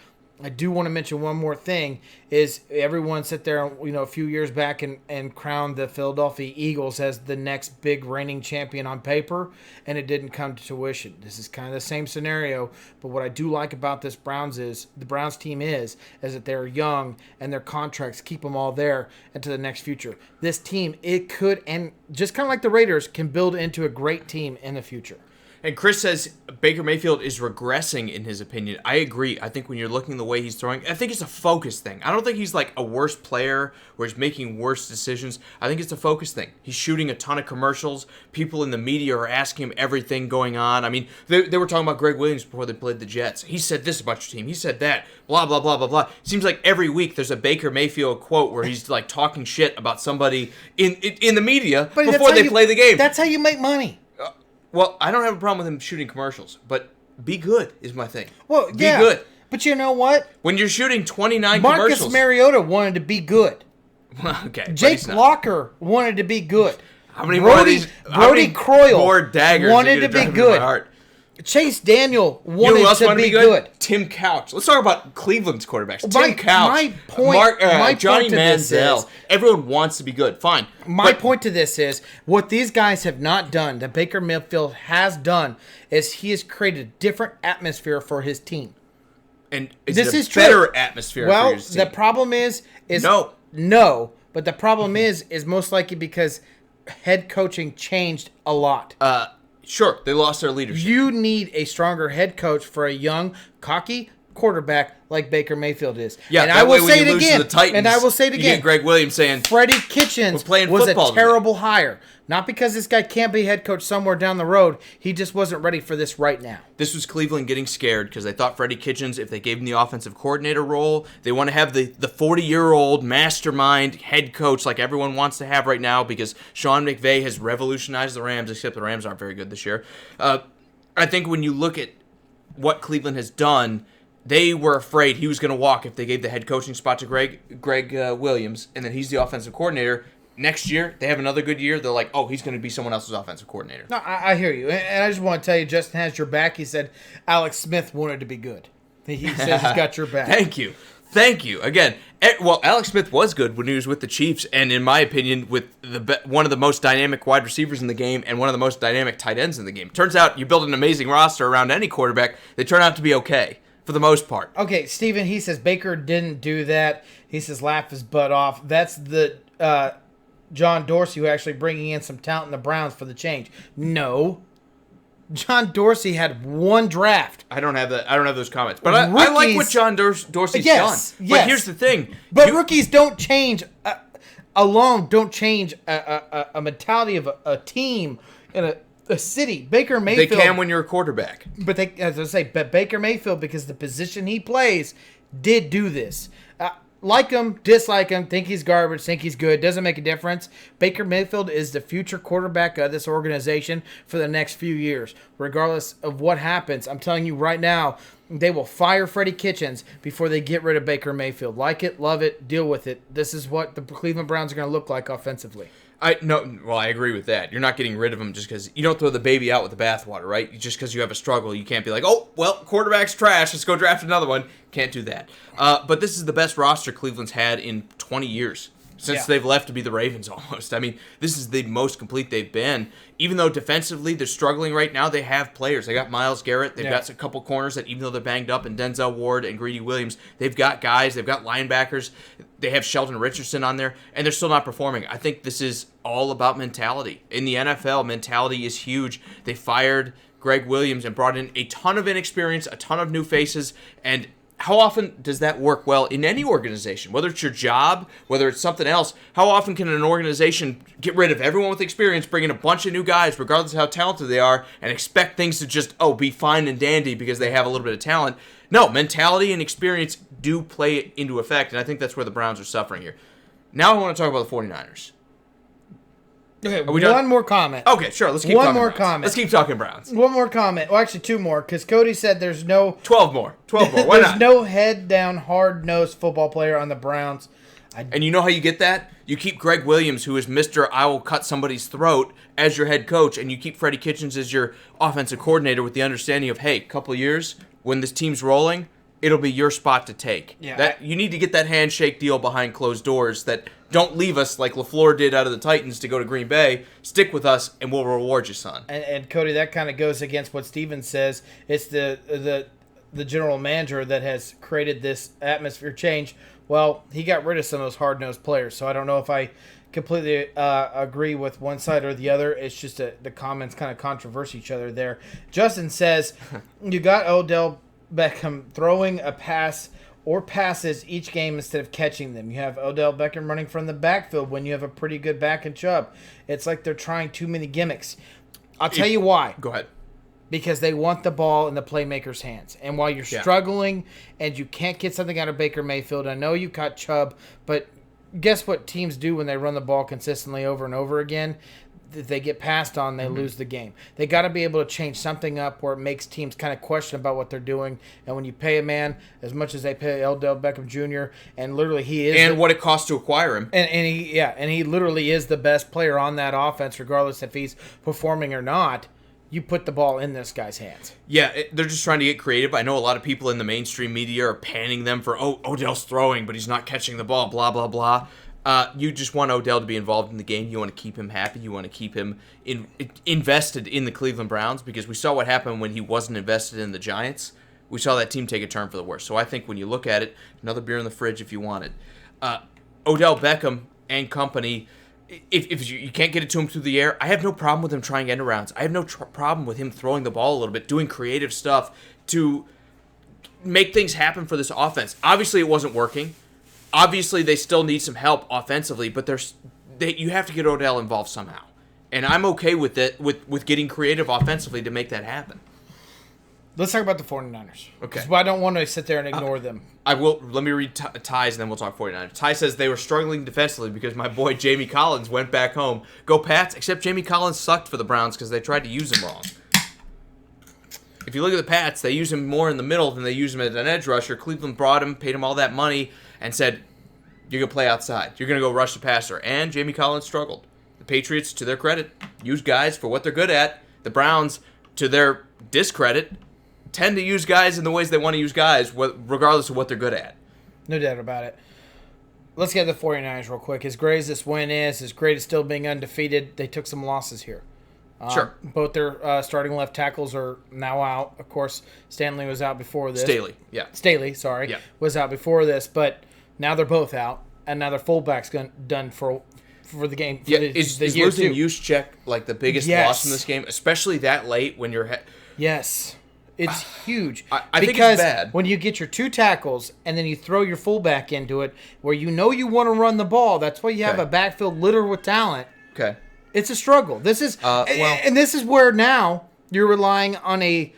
I do want to mention one more thing is everyone sit there, a few years back and crowned the Philadelphia Eagles as the next big reigning champion on paper, and it didn't come to fruition. This is kind of the same scenario, but what I do like about the Browns team is that they're young and their contracts keep them all there into the next future. This team, it could, and just kind of like the Raiders, can build into a great team in the future. And Chris says Baker Mayfield is regressing in his opinion. I agree. I think when you're looking the way he's throwing, I think it's a focus thing. I don't think he's like a worse player where he's making worse decisions. I think it's a focus thing. He's shooting a ton of commercials. People in the media are asking him everything going on. I mean, they were talking about Greg Williams before they played the Jets. He said this about your team. He said that. Blah, blah, blah, blah, blah. Seems like every week there's a Baker Mayfield quote where he's like talking shit about somebody in the media before they play the game. That's how you make money. Well, I don't have a problem with him shooting commercials, but be good is my thing. Well, yeah. Be good. But you know what? When you're shooting 29 Marcus commercials... Mariota wanted to be good. Okay. Jake Locker wanted to be good. How many more of these... Brody Croyle more daggers wanted to be good. Chase Daniel wanted to be good. Tim Couch. Let's talk about Cleveland's quarterbacks. Tim Couch. My point Johnny Manziel. Everyone wants to be good. Fine. My point to this is what these guys have not done, that Baker Mayfield has done, is he has created a different atmosphere for his team. And this is better atmosphere for his team. Well, the problem is no. But the problem is most likely because head coaching changed a lot. Sure, they lost their leadership. You need a stronger head coach for a young, cocky quarterback like Baker Mayfield is. Yeah, and I will say it again. And I will say it again. You get Greg Williams saying, Freddie Kitchens was a terrible hire. Not because this guy can't be head coach somewhere down the road. He just wasn't ready for this right now. This was Cleveland getting scared because they thought Freddie Kitchens, if they gave him the offensive coordinator role, they want to have the 40-year-old mastermind head coach like everyone wants to have right now because Sean McVay has revolutionized the Rams, except the Rams aren't very good this year. I think when you look at what Cleveland has done, they were afraid he was going to walk if they gave the head coaching spot to Greg Williams, and then he's the offensive coordinator. Next year, they have another good year. They're like, oh, he's going to be someone else's offensive coordinator. No, I hear you. And I just want to tell you, Justin has your back. He said Alex Smith wanted to be good. He says he's got your back. Thank you. Again, well, Alex Smith was good when he was with the Chiefs, and in my opinion, with one of the most dynamic wide receivers in the game and one of the most dynamic tight ends in the game. Turns out you build an amazing roster around any quarterback, they turn out to be okay. For the most part. Okay, Steven, he says Baker didn't do that. He says laugh his butt off. That's the John Dorsey who actually bringing in some talent in the Browns for the change. No. John Dorsey had one draft. I don't have those comments. But I like what John Dorsey's done. Yes. But here's the thing. But rookies don't change don't change a mentality of a team in a city. Baker Mayfield. They can when you're a quarterback. But Baker Mayfield, because the position he plays, did do this. like him, dislike him, think he's garbage, think he's good, doesn't make a difference. Baker Mayfield is the future quarterback of this organization for the next few years. Regardless of what happens, I'm telling you right now, they will fire Freddie Kitchens before they get rid of Baker Mayfield. Like it, love it, deal with it. This is what the Cleveland Browns are going to look like offensively. I agree with that. You're not getting rid of him just because you don't throw the baby out with the bathwater, right? Just because you have a struggle, you can't be like, oh, well, quarterback's trash. Let's go draft another one. Can't do that. But this is the best roster Cleveland's had in 20 years since they've left to be the Ravens almost. I mean, this is the most complete they've been. Even though defensively they're struggling right now, they have players. They got Myles Garrett. They've got a couple corners that even though they're banged up, and Denzel Ward and Greedy Williams, they've got guys. They've got linebackers. They have Sheldon Richardson on there, and they're still not performing. I think this is all about mentality. In the NFL, mentality is huge. They fired Greg Williams and brought in a ton of inexperience, a ton of new faces, and how often does that work well in any organization? Whether it's your job, whether it's something else, how often can an organization get rid of everyone with experience, bring in a bunch of new guys, regardless of how talented they are, and expect things to just, be fine and dandy because they have a little bit of talent? No, mentality and experience do play into effect, and I think that's where the Browns are suffering here. Now I want to talk about the 49ers. Okay, one more comment. Okay, sure. Let's keep talking Browns. Comment. Let's keep talking Browns. One more comment. Well, actually, two more, because Cody said there's no... 12 more. Why there's not? no head-down, hard-nosed football player on the Browns. And you know how you get that? You keep Greg Williams, who is Mr. I will cut somebody's throat, as your head coach, and you keep Freddie Kitchens as your offensive coordinator with the understanding of, hey, couple years, when this team's rolling, it'll be your spot to take. Yeah, you need to get that handshake deal behind closed doors that don't leave us like LaFleur did out of the Titans to go to Green Bay. Stick with us, and we'll reward you, son. And Cody, that kind of goes against what Steven says. It's the general manager that has created this atmosphere change. Well, he got rid of some of those hard-nosed players, so I don't know if I completely agree with one side or the other. It's just the comments kind of controversy each other there. Justin says, you got Odell Beckham throwing a pass or passes each game instead of catching them. You have Odell Beckham running from the backfield when you have a pretty good back and Chubb. It's like they're trying too many gimmicks. I'll tell you why. Go ahead. Because they want the ball in the playmaker's hands. And while you're struggling and you can't get something out of Baker Mayfield, I know you got Chubb, but guess what teams do when they run the ball consistently over and over again? If they get passed on, they lose the game. They got to be able to change something up where it makes teams kind of question about what they're doing. And when you pay a man as much as they pay Odell Beckham Jr., and literally he is, and what it costs to acquire him, and he literally is the best player on that offense, regardless if he's performing or not. You put the ball in this guy's hands. Yeah, they're just trying to get creative. I know a lot of people in the mainstream media are panning them for, Odell's throwing, but he's not catching the ball, blah, blah, blah. You just want Odell to be involved in the game. You want to keep him happy. You want to keep him invested in the Cleveland Browns, because we saw what happened when he wasn't invested in the Giants. We saw that team take a turn for the worse. So I think when you look at it, another beer in the fridge if you want it. Odell Beckham and company, if you can't get it to him through the air, I have no problem with him trying end arounds. I have no problem with him throwing the ball a little bit, doing creative stuff to make things happen for this offense. Obviously, it wasn't working. Obviously, they still need some help offensively, but you have to get Odell involved somehow. And I'm okay with it, with getting creative offensively to make that happen. Let's talk about the 49ers. Okay. I don't want to sit there and ignore them. I will. Let me read Ty's, and then we'll talk 49ers. Ty says they were struggling defensively because my boy Jamie Collins went back home. Go Pats, except Jamie Collins sucked for the Browns because they tried to use him wrong. If you look at the Pats, they use him more in the middle than they use him as an edge rusher. Cleveland brought him, paid him all that money, and said, you're going to play outside. You're going to go rush the passer. And Jamie Collins struggled. The Patriots, to their credit, use guys for what they're good at. The Browns, to their discredit, tend to use guys in the ways they want to use guys, regardless of what they're good at. No doubt about it. Let's get the 49ers real quick. As great as this win is, as great as still being undefeated, they took some losses here. Sure. Both their starting left tackles are now out. Of course, Stanley was out before this. Staley, was out before this, but now they're both out, and now their fullback's done for the game. Is losing Juszczyk like the biggest loss in this game, especially that late when you're... Yes. It's huge. I think it's bad. When you get your two tackles and then you throw your fullback into it, where you know you want to run the ball, that's why you have a backfield littered with talent. Okay. It's a struggle. This is and this is where now you're relying on a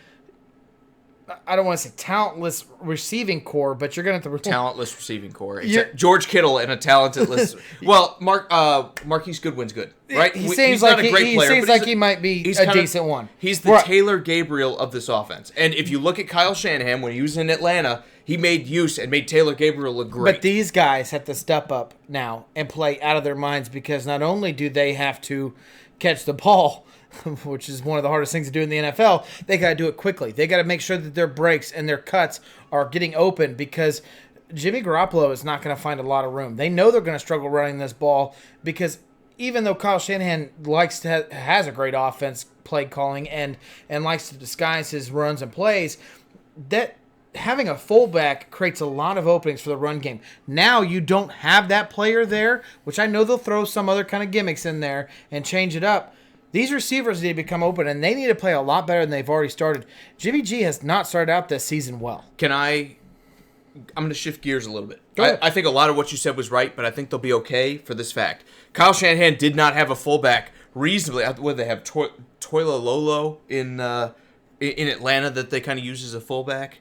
I don't want to say talentless receiving core, but you're going to have to talentless receiving core. George Kittle and a talentless. Well, Marquise Goodwin's good, right? He seems like not a great player. He seems like he might be a decent one. He's the Taylor Gabriel of this offense. And if you look at Kyle Shanahan when he was in Atlanta, he made use and made Taylor Gabriel look great. But these guys have to step up now and play out of their minds because not only do they have to catch the ball, which is one of the hardest things to do in the NFL, they got to do it quickly. They got to make sure that their breaks and their cuts are getting open because Jimmy Garoppolo is not going to find a lot of room. They know they're going to struggle running this ball because even though Kyle Shanahan has a great offense play calling and likes to disguise his runs and plays, that having a fullback creates a lot of openings for the run game. Now you don't have that player there, which I know they'll throw some other kind of gimmicks in there and change it up. These receivers need to become open, and they need to play a lot better than they've already started. Jimmy G has not started out this season well. I'm going to shift gears a little bit. Go ahead. I think a lot of what you said was right, but I think they'll be okay for this fact. Kyle Shanahan did not have a fullback reasonably. What do they have? Toilolo in Atlanta that they kind of use as a fullback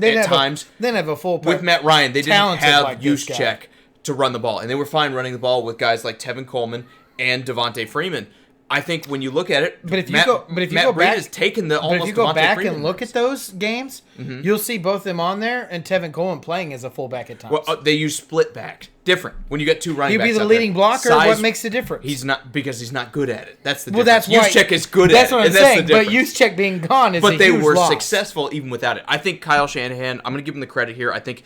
at times. They didn't have a fullback. With Matt Ryan, they didn't have like Juszczyk to run the ball, and they were fine running the ball with guys like Tevin Coleman and Devontae Freeman. I think when you look at it, Matt Breida has taken the almost. But if you go Devontae back Freeman and look at those games, you'll see both of them on there and Tevin Coleman playing as a fullback at times. Well, they use split back. Different. When you get two running backs, he'd be the leading blocker. What makes the difference? He's not because he's not good at it. That's the well, difference. That's why Juszczyk is good at it. That's what I'm saying. But Juszczyk being gone is a huge loss. But they were successful even without it. I think Kyle Shanahan. I'm going to give him the credit here. I think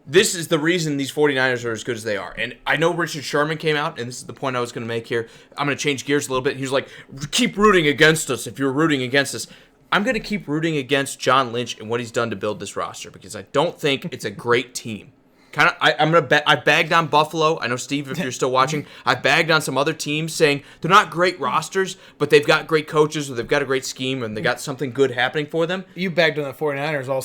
this is the reason these 49ers are as good as they are. And I know Richard Sherman came out, and this is the point I was going to make here. I'm going to change gears a little bit. He was like, keep rooting against us if you're rooting against us. I'm going to keep rooting against John Lynch and what he's done to build this roster because I don't think it's a great team. I bagged on Buffalo. I know, Steve, if you're still watching, I bagged on some other teams saying they're not great rosters, but they've got great coaches or they've got a great scheme and they got something good happening for them. You bagged on the 49ers all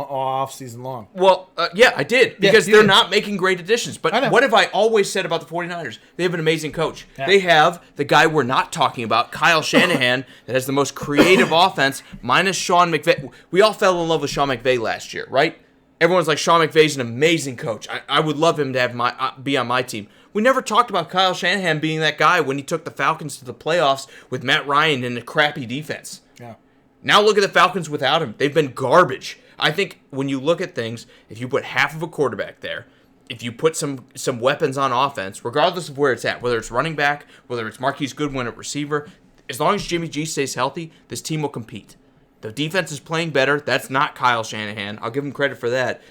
off season long. Well, yeah, I did because they're not making great additions. But what have I always said about the 49ers? They have an amazing coach. Yeah. They have the guy we're not talking about, Kyle Shanahan, that has the most creative offense minus Sean McVay. We all fell in love with Sean McVay last year, right? Everyone's like, Sean McVay's an amazing coach. I would love him to have be on my team. We never talked about Kyle Shanahan being that guy when he took the Falcons to the playoffs with Matt Ryan and a crappy defense. Yeah. Now look at the Falcons without him. They've been garbage. I think when you look at things, if you put half of a quarterback there, if you put some weapons on offense, regardless of where it's at, whether it's running back, whether it's Marquise Goodwin at receiver, as long as Jimmy G stays healthy, this team will compete. The defense is playing better. That's not Kyle Shanahan. I'll give him credit for that.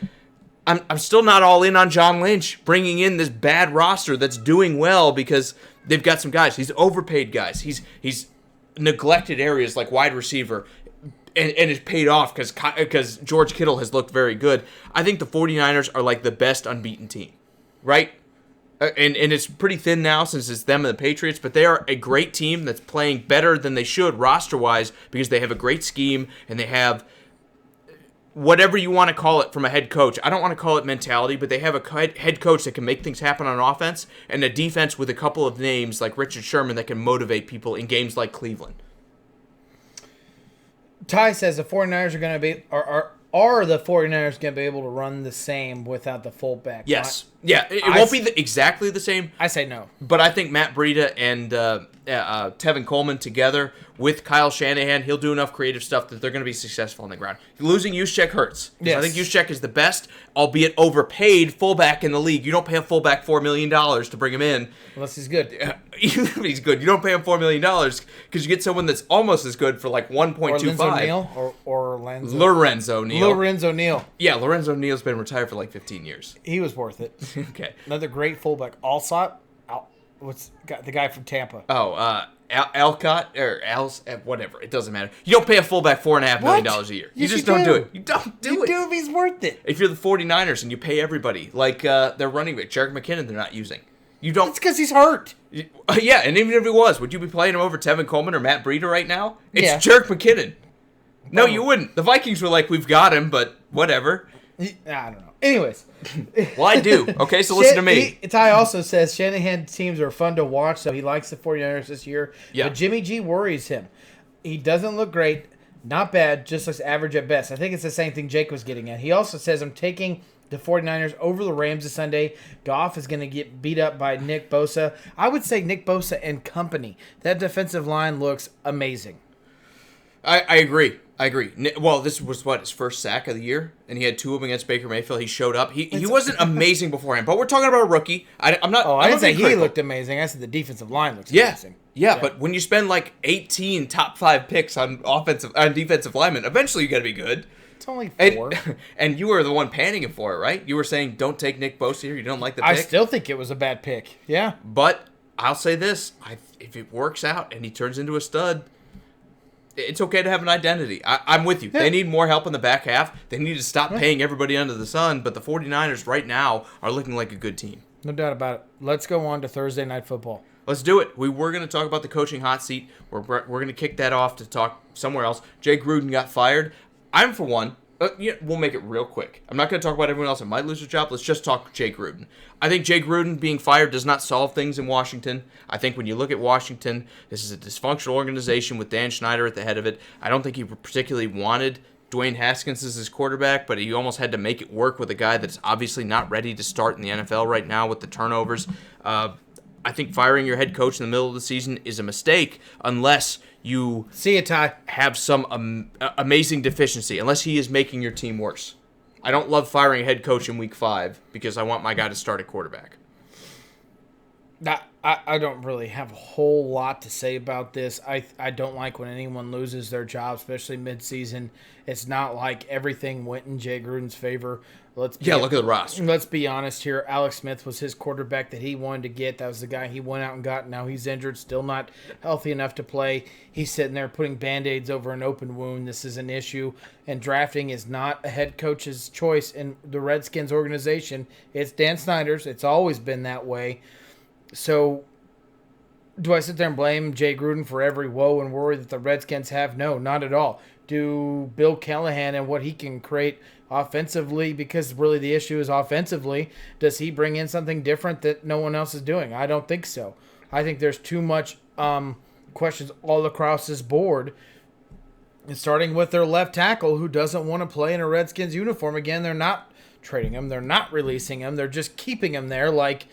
I'm still not all in on John Lynch bringing in this bad roster that's doing well because they've got some guys. He's overpaid guys. He's neglected areas like wide receiver and it's paid off because George Kittle has looked very good. I think the 49ers are like the best unbeaten team, right? And it's pretty thin now since it's them and the Patriots, but they are a great team that's playing better than they should roster-wise because they have a great scheme and they have whatever you want to call it from a head coach. I don't want to call it mentality, but they have a head coach that can make things happen on offense and a defense with a couple of names like Richard Sherman that can motivate people in games like Cleveland. Ty says the 49ers are going to be are the 49ers going to be able to run the same without the fullback? Yes. Yeah, it won't be exactly the same. I say no. But I think Matt Breida and Tevin Coleman together with Kyle Shanahan, he'll do enough creative stuff that they're going to be successful on the ground. Losing Juszczyk hurts. Yes. I think Juszczyk is the best, albeit overpaid, fullback in the league. You don't pay a fullback $4 million to bring him in. Unless he's good. Even if he's good. You don't pay him $4 million because you get someone that's almost as good for like 1.25. Or Lorenzo Neal. Lorenzo Neal. Yeah, Lorenzo Neal's been retired for like 15 years. He was worth it. Okay. Another great fullback. Alstott. What's the guy from Tampa? Oh, Alcott or Al's, whatever. It doesn't matter. You don't pay a fullback $4.5 million a year. You just don't do it. You don't do it. You do if he's worth it. If you're the 49ers and you pay everybody, like their running back, Jerick McKinnon, they're not using. You don't. It's because he's hurt. Yeah, and even if he was, would you be playing him over Tevin Coleman or Matt Breida right now? It's yeah. Jerick McKinnon. No, you wouldn't. The Vikings were like, we've got him, but whatever. I don't know. Anyways. Well, I do. Okay, so listen to me. Ty also says Shanahan teams are fun to watch, so he likes the 49ers this year. Yeah. But Jimmy G worries him. He doesn't look great. Not bad, just looks average at best. I think it's the same thing Jake was getting at. He also says, I'm taking the 49ers over the Rams this Sunday. Goff is going to get beat up by Nick Bosa. I would say Nick Bosa and company. That defensive line looks amazing. I agree. Well, this was, his first sack of the year, and he had 2 of them against Baker Mayfield. He showed up. He wasn't amazing beforehand, but we're talking about a rookie. I'm not. I didn't say he looked amazing. I said the defensive line looks amazing. Yeah, but when you spend like 18 top 5 picks on defensive linemen, eventually you got to be good. It's only 4. And you were the one panicking for it, right? You were saying, don't take Nick Bosa here. You don't like the pick. I still think it was a bad pick. Yeah. But I'll say this. If it works out and he turns into a stud, it's okay to have an identity. I'm with you. Yeah. They need more help in the back half. They need to stop paying everybody under the sun. But the 49ers right now are looking like a good team. No doubt about it. Let's go on to Thursday Night Football. Let's do it. We were going to talk about the coaching hot seat. We're going to kick that off to talk somewhere else. Jay Gruden got fired. I'm, for one, we'll make it real quick. I'm not going to talk about everyone else that might lose their job. Let's just talk Jay Gruden. I think Jay Gruden being fired does not solve things in Washington. I think when you look at Washington, this is a dysfunctional organization with Dan Snyder at the head of it. I don't think he particularly wanted Dwayne Haskins as his quarterback, but he almost had to make it work with a guy that's obviously not ready to start in the NFL right now with the turnovers. I think firing your head coach in the middle of the season is a mistake unless you see it, Ty. Have some amazing deficiency, unless he is making your team worse. I don't love firing a head coach in week 5 because I want my guy to start at quarterback. I don't really have a whole lot to say about this. I don't like when anyone loses their job, especially midseason. It's not like everything went in Jay Gruden's favor. Look at the roster. Let's be honest here. Alex Smith was his quarterback that he wanted to get. That was the guy he went out and got. Now he's injured, still not healthy enough to play. He's sitting there putting Band-Aids over an open wound. This is an issue. And drafting is not a head coach's choice in the Redskins organization. It's Dan Snyder's. It's always been that way. So do I sit there and blame Jay Gruden for every woe and worry that the Redskins have? No, not at all. Do Bill Callahan and what he can create offensively, because really the issue is offensively, does he bring in something different that no one else is doing? I don't think so. I think there's too much questions all across this board, and starting with their left tackle who doesn't want to play in a Redskins uniform again. They're not trading him. They're not releasing him. They're just keeping him there like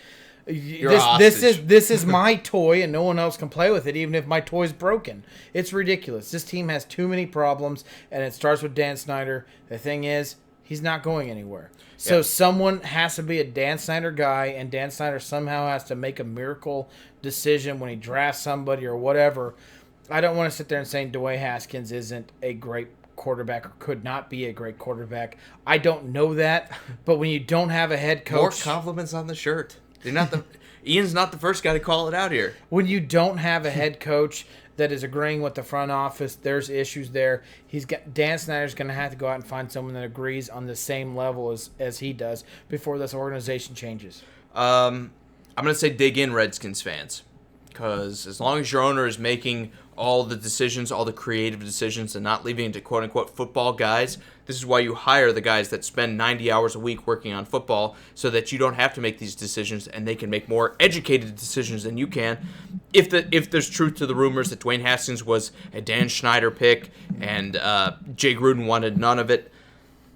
this is my toy and no one else can play with it even if my toy's broken. It's ridiculous. This team has too many problems, and it starts with Dan Snyder. The thing is, he's not going anywhere. So someone has to be a Dan Snyder guy, and Dan Snyder somehow has to make a miracle decision when he drafts somebody or whatever. I don't want to sit there and say Dwayne Haskins isn't a great quarterback or could not be a great quarterback. I don't know that, but when you don't have a head coach... More compliments on the shirt. Ian's not the first guy to call it out here. When you don't have a head coach that is agreeing with the front office, there's issues there. Dan Snyder's going to have to go out and find someone that agrees on the same level as he does before this organization changes. I'm going to say dig in, Redskins fans, because as long as your owner is making all the decisions, all the creative decisions, and not leaving it to quote-unquote football guys, this is why you hire the guys that spend 90 hours a week working on football so that you don't have to make these decisions and they can make more educated decisions than you can. If there's truth to the rumors that Dwayne Haskins was a Dan Snyder pick and Jay Gruden wanted none of it,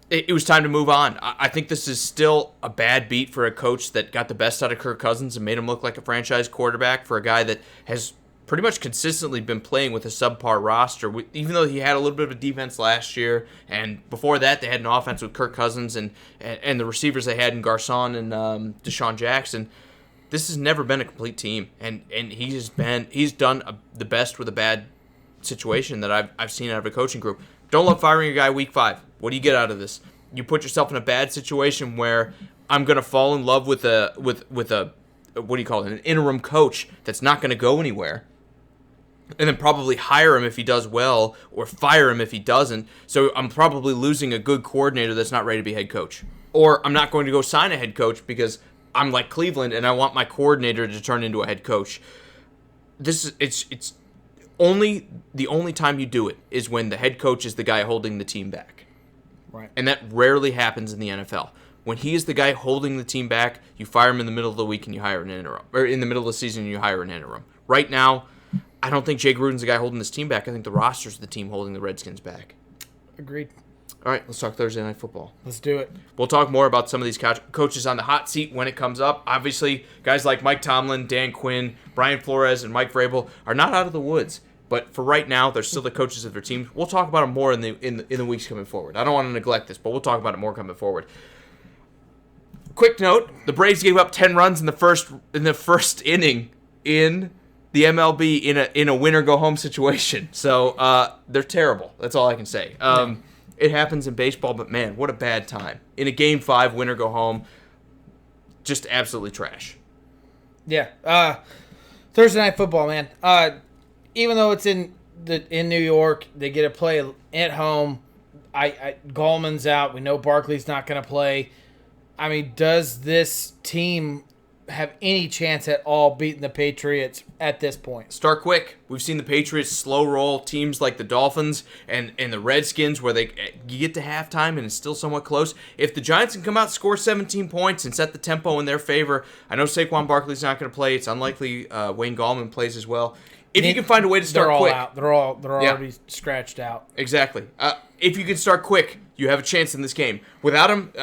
it was time to move on. I think this is still a bad beat for a coach that got the best out of Kirk Cousins and made him look like a franchise quarterback, for a guy that has pretty much consistently been playing with a subpar roster, even though he had a little bit of a defense last year, and before that they had an offense with Kirk Cousins and the receivers they had in Garcon and Deshaun Jackson. This has never been a complete team, and he's done the best with a bad situation that I've seen out of a coaching group. Don't love firing a guy week 5. What do you get out of this? You put yourself in a bad situation where I'm going to fall in love with a what do you call it, an interim coach that's not going to go anywhere, and then probably hire him if he does well or fire him if he doesn't. So I'm probably losing a good coordinator that's not ready to be head coach. Or I'm not going to go sign a head coach because I'm like Cleveland and I want my coordinator to turn into a head coach. It's only the only time you do it is when the head coach is the guy holding the team back. Right. And that rarely happens in the NFL. When he is the guy holding the team back, you fire him in the middle of the week and you hire an interim. Or in the middle of the season and you hire an interim. Right now, I don't think Jay Gruden's the guy holding this team back. I think the roster's the team holding the Redskins back. Agreed. All right, let's talk Thursday Night Football. Let's do it. We'll talk more about some of these coaches on the hot seat when it comes up. Obviously, guys like Mike Tomlin, Dan Quinn, Brian Flores, and Mike Vrabel are not out of the woods. But for right now, they're still the coaches of their teams. We'll talk about them more in the weeks coming forward. I don't want to neglect this, but we'll talk about it more coming forward. Quick note: the Braves gave up 10 runs in the first inning in the MLB in a winner go home situation. So they're terrible. That's all I can say. It happens in baseball, but man, what a bad time in a Game 5 winner go home. Just absolutely trash. Yeah. Thursday Night Football, man. Even though it's in New York, they get to play at home. Gallman's out. We know Barkley's not going to play. I mean, does this team have any chance at all beating the Patriots at this point? Start quick. We've seen the Patriots slow roll teams like the Dolphins and the Redskins where you get to halftime and it's still somewhat close. If the Giants can come out and score 17 points and set the tempo in their favor, I know Saquon Barkley's not going to play. It's unlikely Wayne Gallman plays as well. If you can find a way to start quick. They're already scratched out. Exactly. If you can start quick, you have a chance in this game. Without him...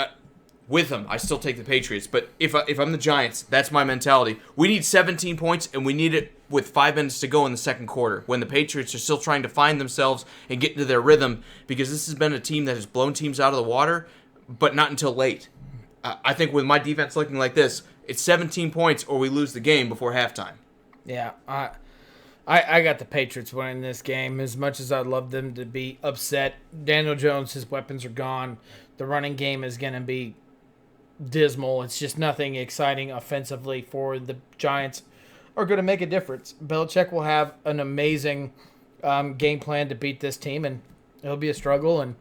with them, I still take the Patriots. But if I'm the Giants, that's my mentality. We need 17 points, and we need it with 5 minutes to go in the second quarter when the Patriots are still trying to find themselves and get into their rhythm, because this has been a team that has blown teams out of the water, but not until late. I think with my defense looking like this, it's 17 points or we lose the game before halftime. Yeah, I got the Patriots winning this game. As much as I'd love them to be upset, Daniel Jones, his weapons are gone. The running game is going to be dismal. It's just nothing exciting offensively for the Giants are going to make a difference. Belichick will have an amazing game plan to beat this team, and it'll be a struggle. And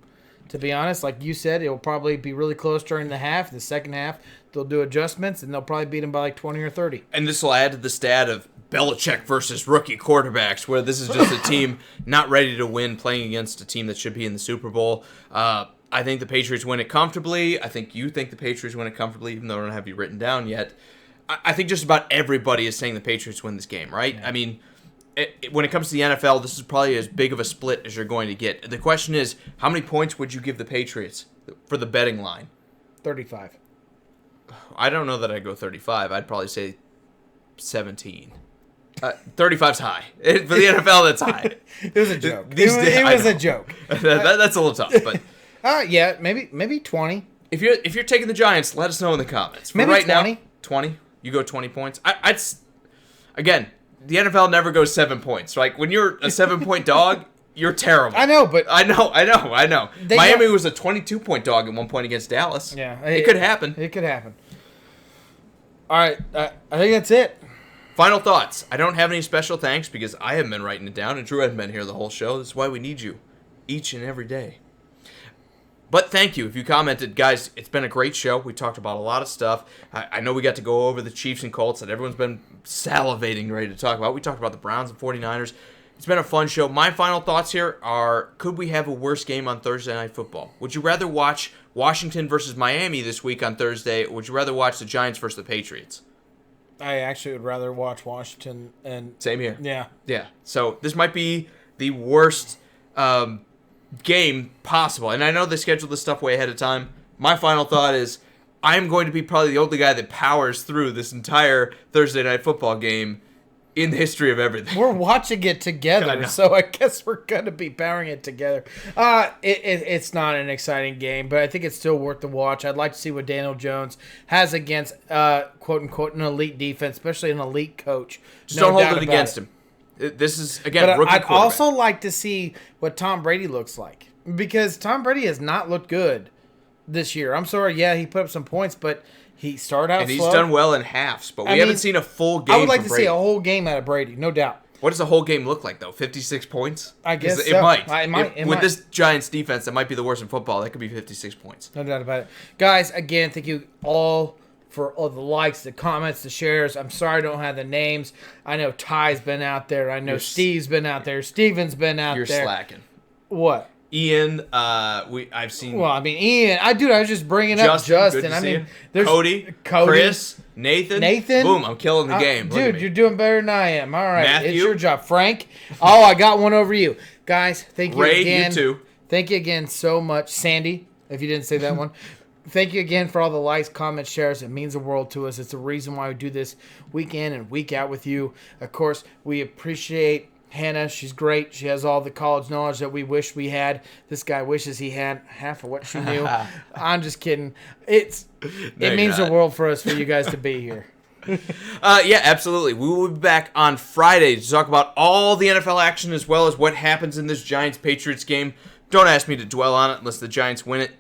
to be honest, like you said, it'll probably be really close during the half. The second half, they'll do adjustments, and they'll probably beat them by like 20 or 30. And this will add to the stat of Belichick versus rookie quarterbacks, where this is just a team not ready to win playing against a team that should be in the Super Bowl. I think the Patriots win it comfortably. I think you think the Patriots win it comfortably, even though I don't have you written down yet. I think just about everybody is saying the Patriots win this game, right? Yeah. I mean, when it comes to the NFL, this is probably as big of a split as you're going to get. The question is, how many points would you give the Patriots for the betting line? 35. I don't know that I'd go 35. I'd probably say 17. 35's high. For the NFL, that's high. It was a joke. It was a joke. That's a little tough, but... yeah, maybe 20. If you're taking the Giants, let us know in the comments. For maybe right 20. Now, 20. You go 20 points. Again, the NFL never goes 7 points. Like when you're a 7-point dog, you're terrible. I know, but I know. Miami was a 22-point dog at one point against Dallas. Yeah, it could happen. It could happen. All right, I think that's it. Final thoughts. I don't have any special thanks because I haven't been writing it down, and Drew hasn't been here the whole show. This is why we need you each and every day. But thank you if you commented. Guys, it's been a great show. We talked about a lot of stuff. I know we got to go over the Chiefs and Colts that everyone's been salivating ready to talk about. We talked about the Browns and 49ers. It's been a fun show. My final thoughts here are, could we have a worse game on Thursday Night Football? Would you rather watch Washington versus Miami this week on Thursday, or would you rather watch the Giants versus the Patriots? I actually would rather watch Washington. And same here. Yeah. So this might be the worst game possible, and I know they scheduled this stuff way ahead of time. My final thought is I'm going to be probably the only guy that powers through this entire Thursday Night Football game in the history of everything. We're watching it together, so I guess we're going to be powering it together. It's not an exciting game, but I think it's still worth the watch. I'd like to see what Daniel Jones has against, quote-unquote, an elite defense, especially an elite coach. Just don't hold it against him. This is, again, but rookie I'd quarterback. also like to see what Tom Brady looks like, because Tom Brady has not looked good this year. I'm sorry, yeah, he put up some points, but he started out and slow. He's done well in halves, but we haven't seen a full game. I would like to Brady. see a whole game out of Brady, no doubt. What does a whole game look like, though? 56 points? I guess it might. It might. With this Giants defense, that might be the worst in football. That could be 56 points. No doubt about it. Guys, again, thank you all for all the likes, the comments, the shares. I'm sorry I don't have the names. I know Ty's been out there. I know Steve's been out there. Steven's been out there. You're slacking. What? Ian, I've seen Well, I mean, Ian, I was just bringing up Justin. Good Justin. to I see mean, you. there's Cody, Chris, Nathan. Boom, I'm killing the game. Look at Dude, me. you're doing better than I am. All right, Matthew. it's your job. Frank, oh, I got one over you. Guys, thank you Ray, again. you too. Thank you again so much. Sandy, if you didn't say that one. Thank you again for all the likes, comments, shares. It means the world to us. It's the reason why we do this week in and week out with you. Of course, we appreciate Hannah. She's great. She has all the college knowledge that we wish we had. This guy wishes he had half of what she knew. I'm just kidding. It means the world for us for you guys to be here. Yeah, absolutely. We will be back on Friday to talk about all the NFL action as well as what happens in this Giants-Patriots game. Don't ask me to dwell on it unless the Giants win it.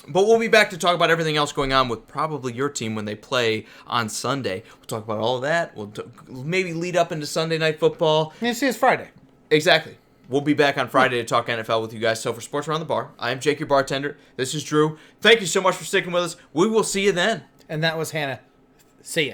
But we'll be back to talk about everything else going on with probably your team when they play on Sunday. We'll talk about all of that. We'll maybe lead up into Sunday Night Football. Yeah, see, it's Friday. Exactly. We'll be back on Friday to talk NFL with you guys. So for Sports Around the Bar, I am Jake, your bartender. This is Drew. Thank you so much for sticking with us. We will see you then. And that was Hannah. See ya.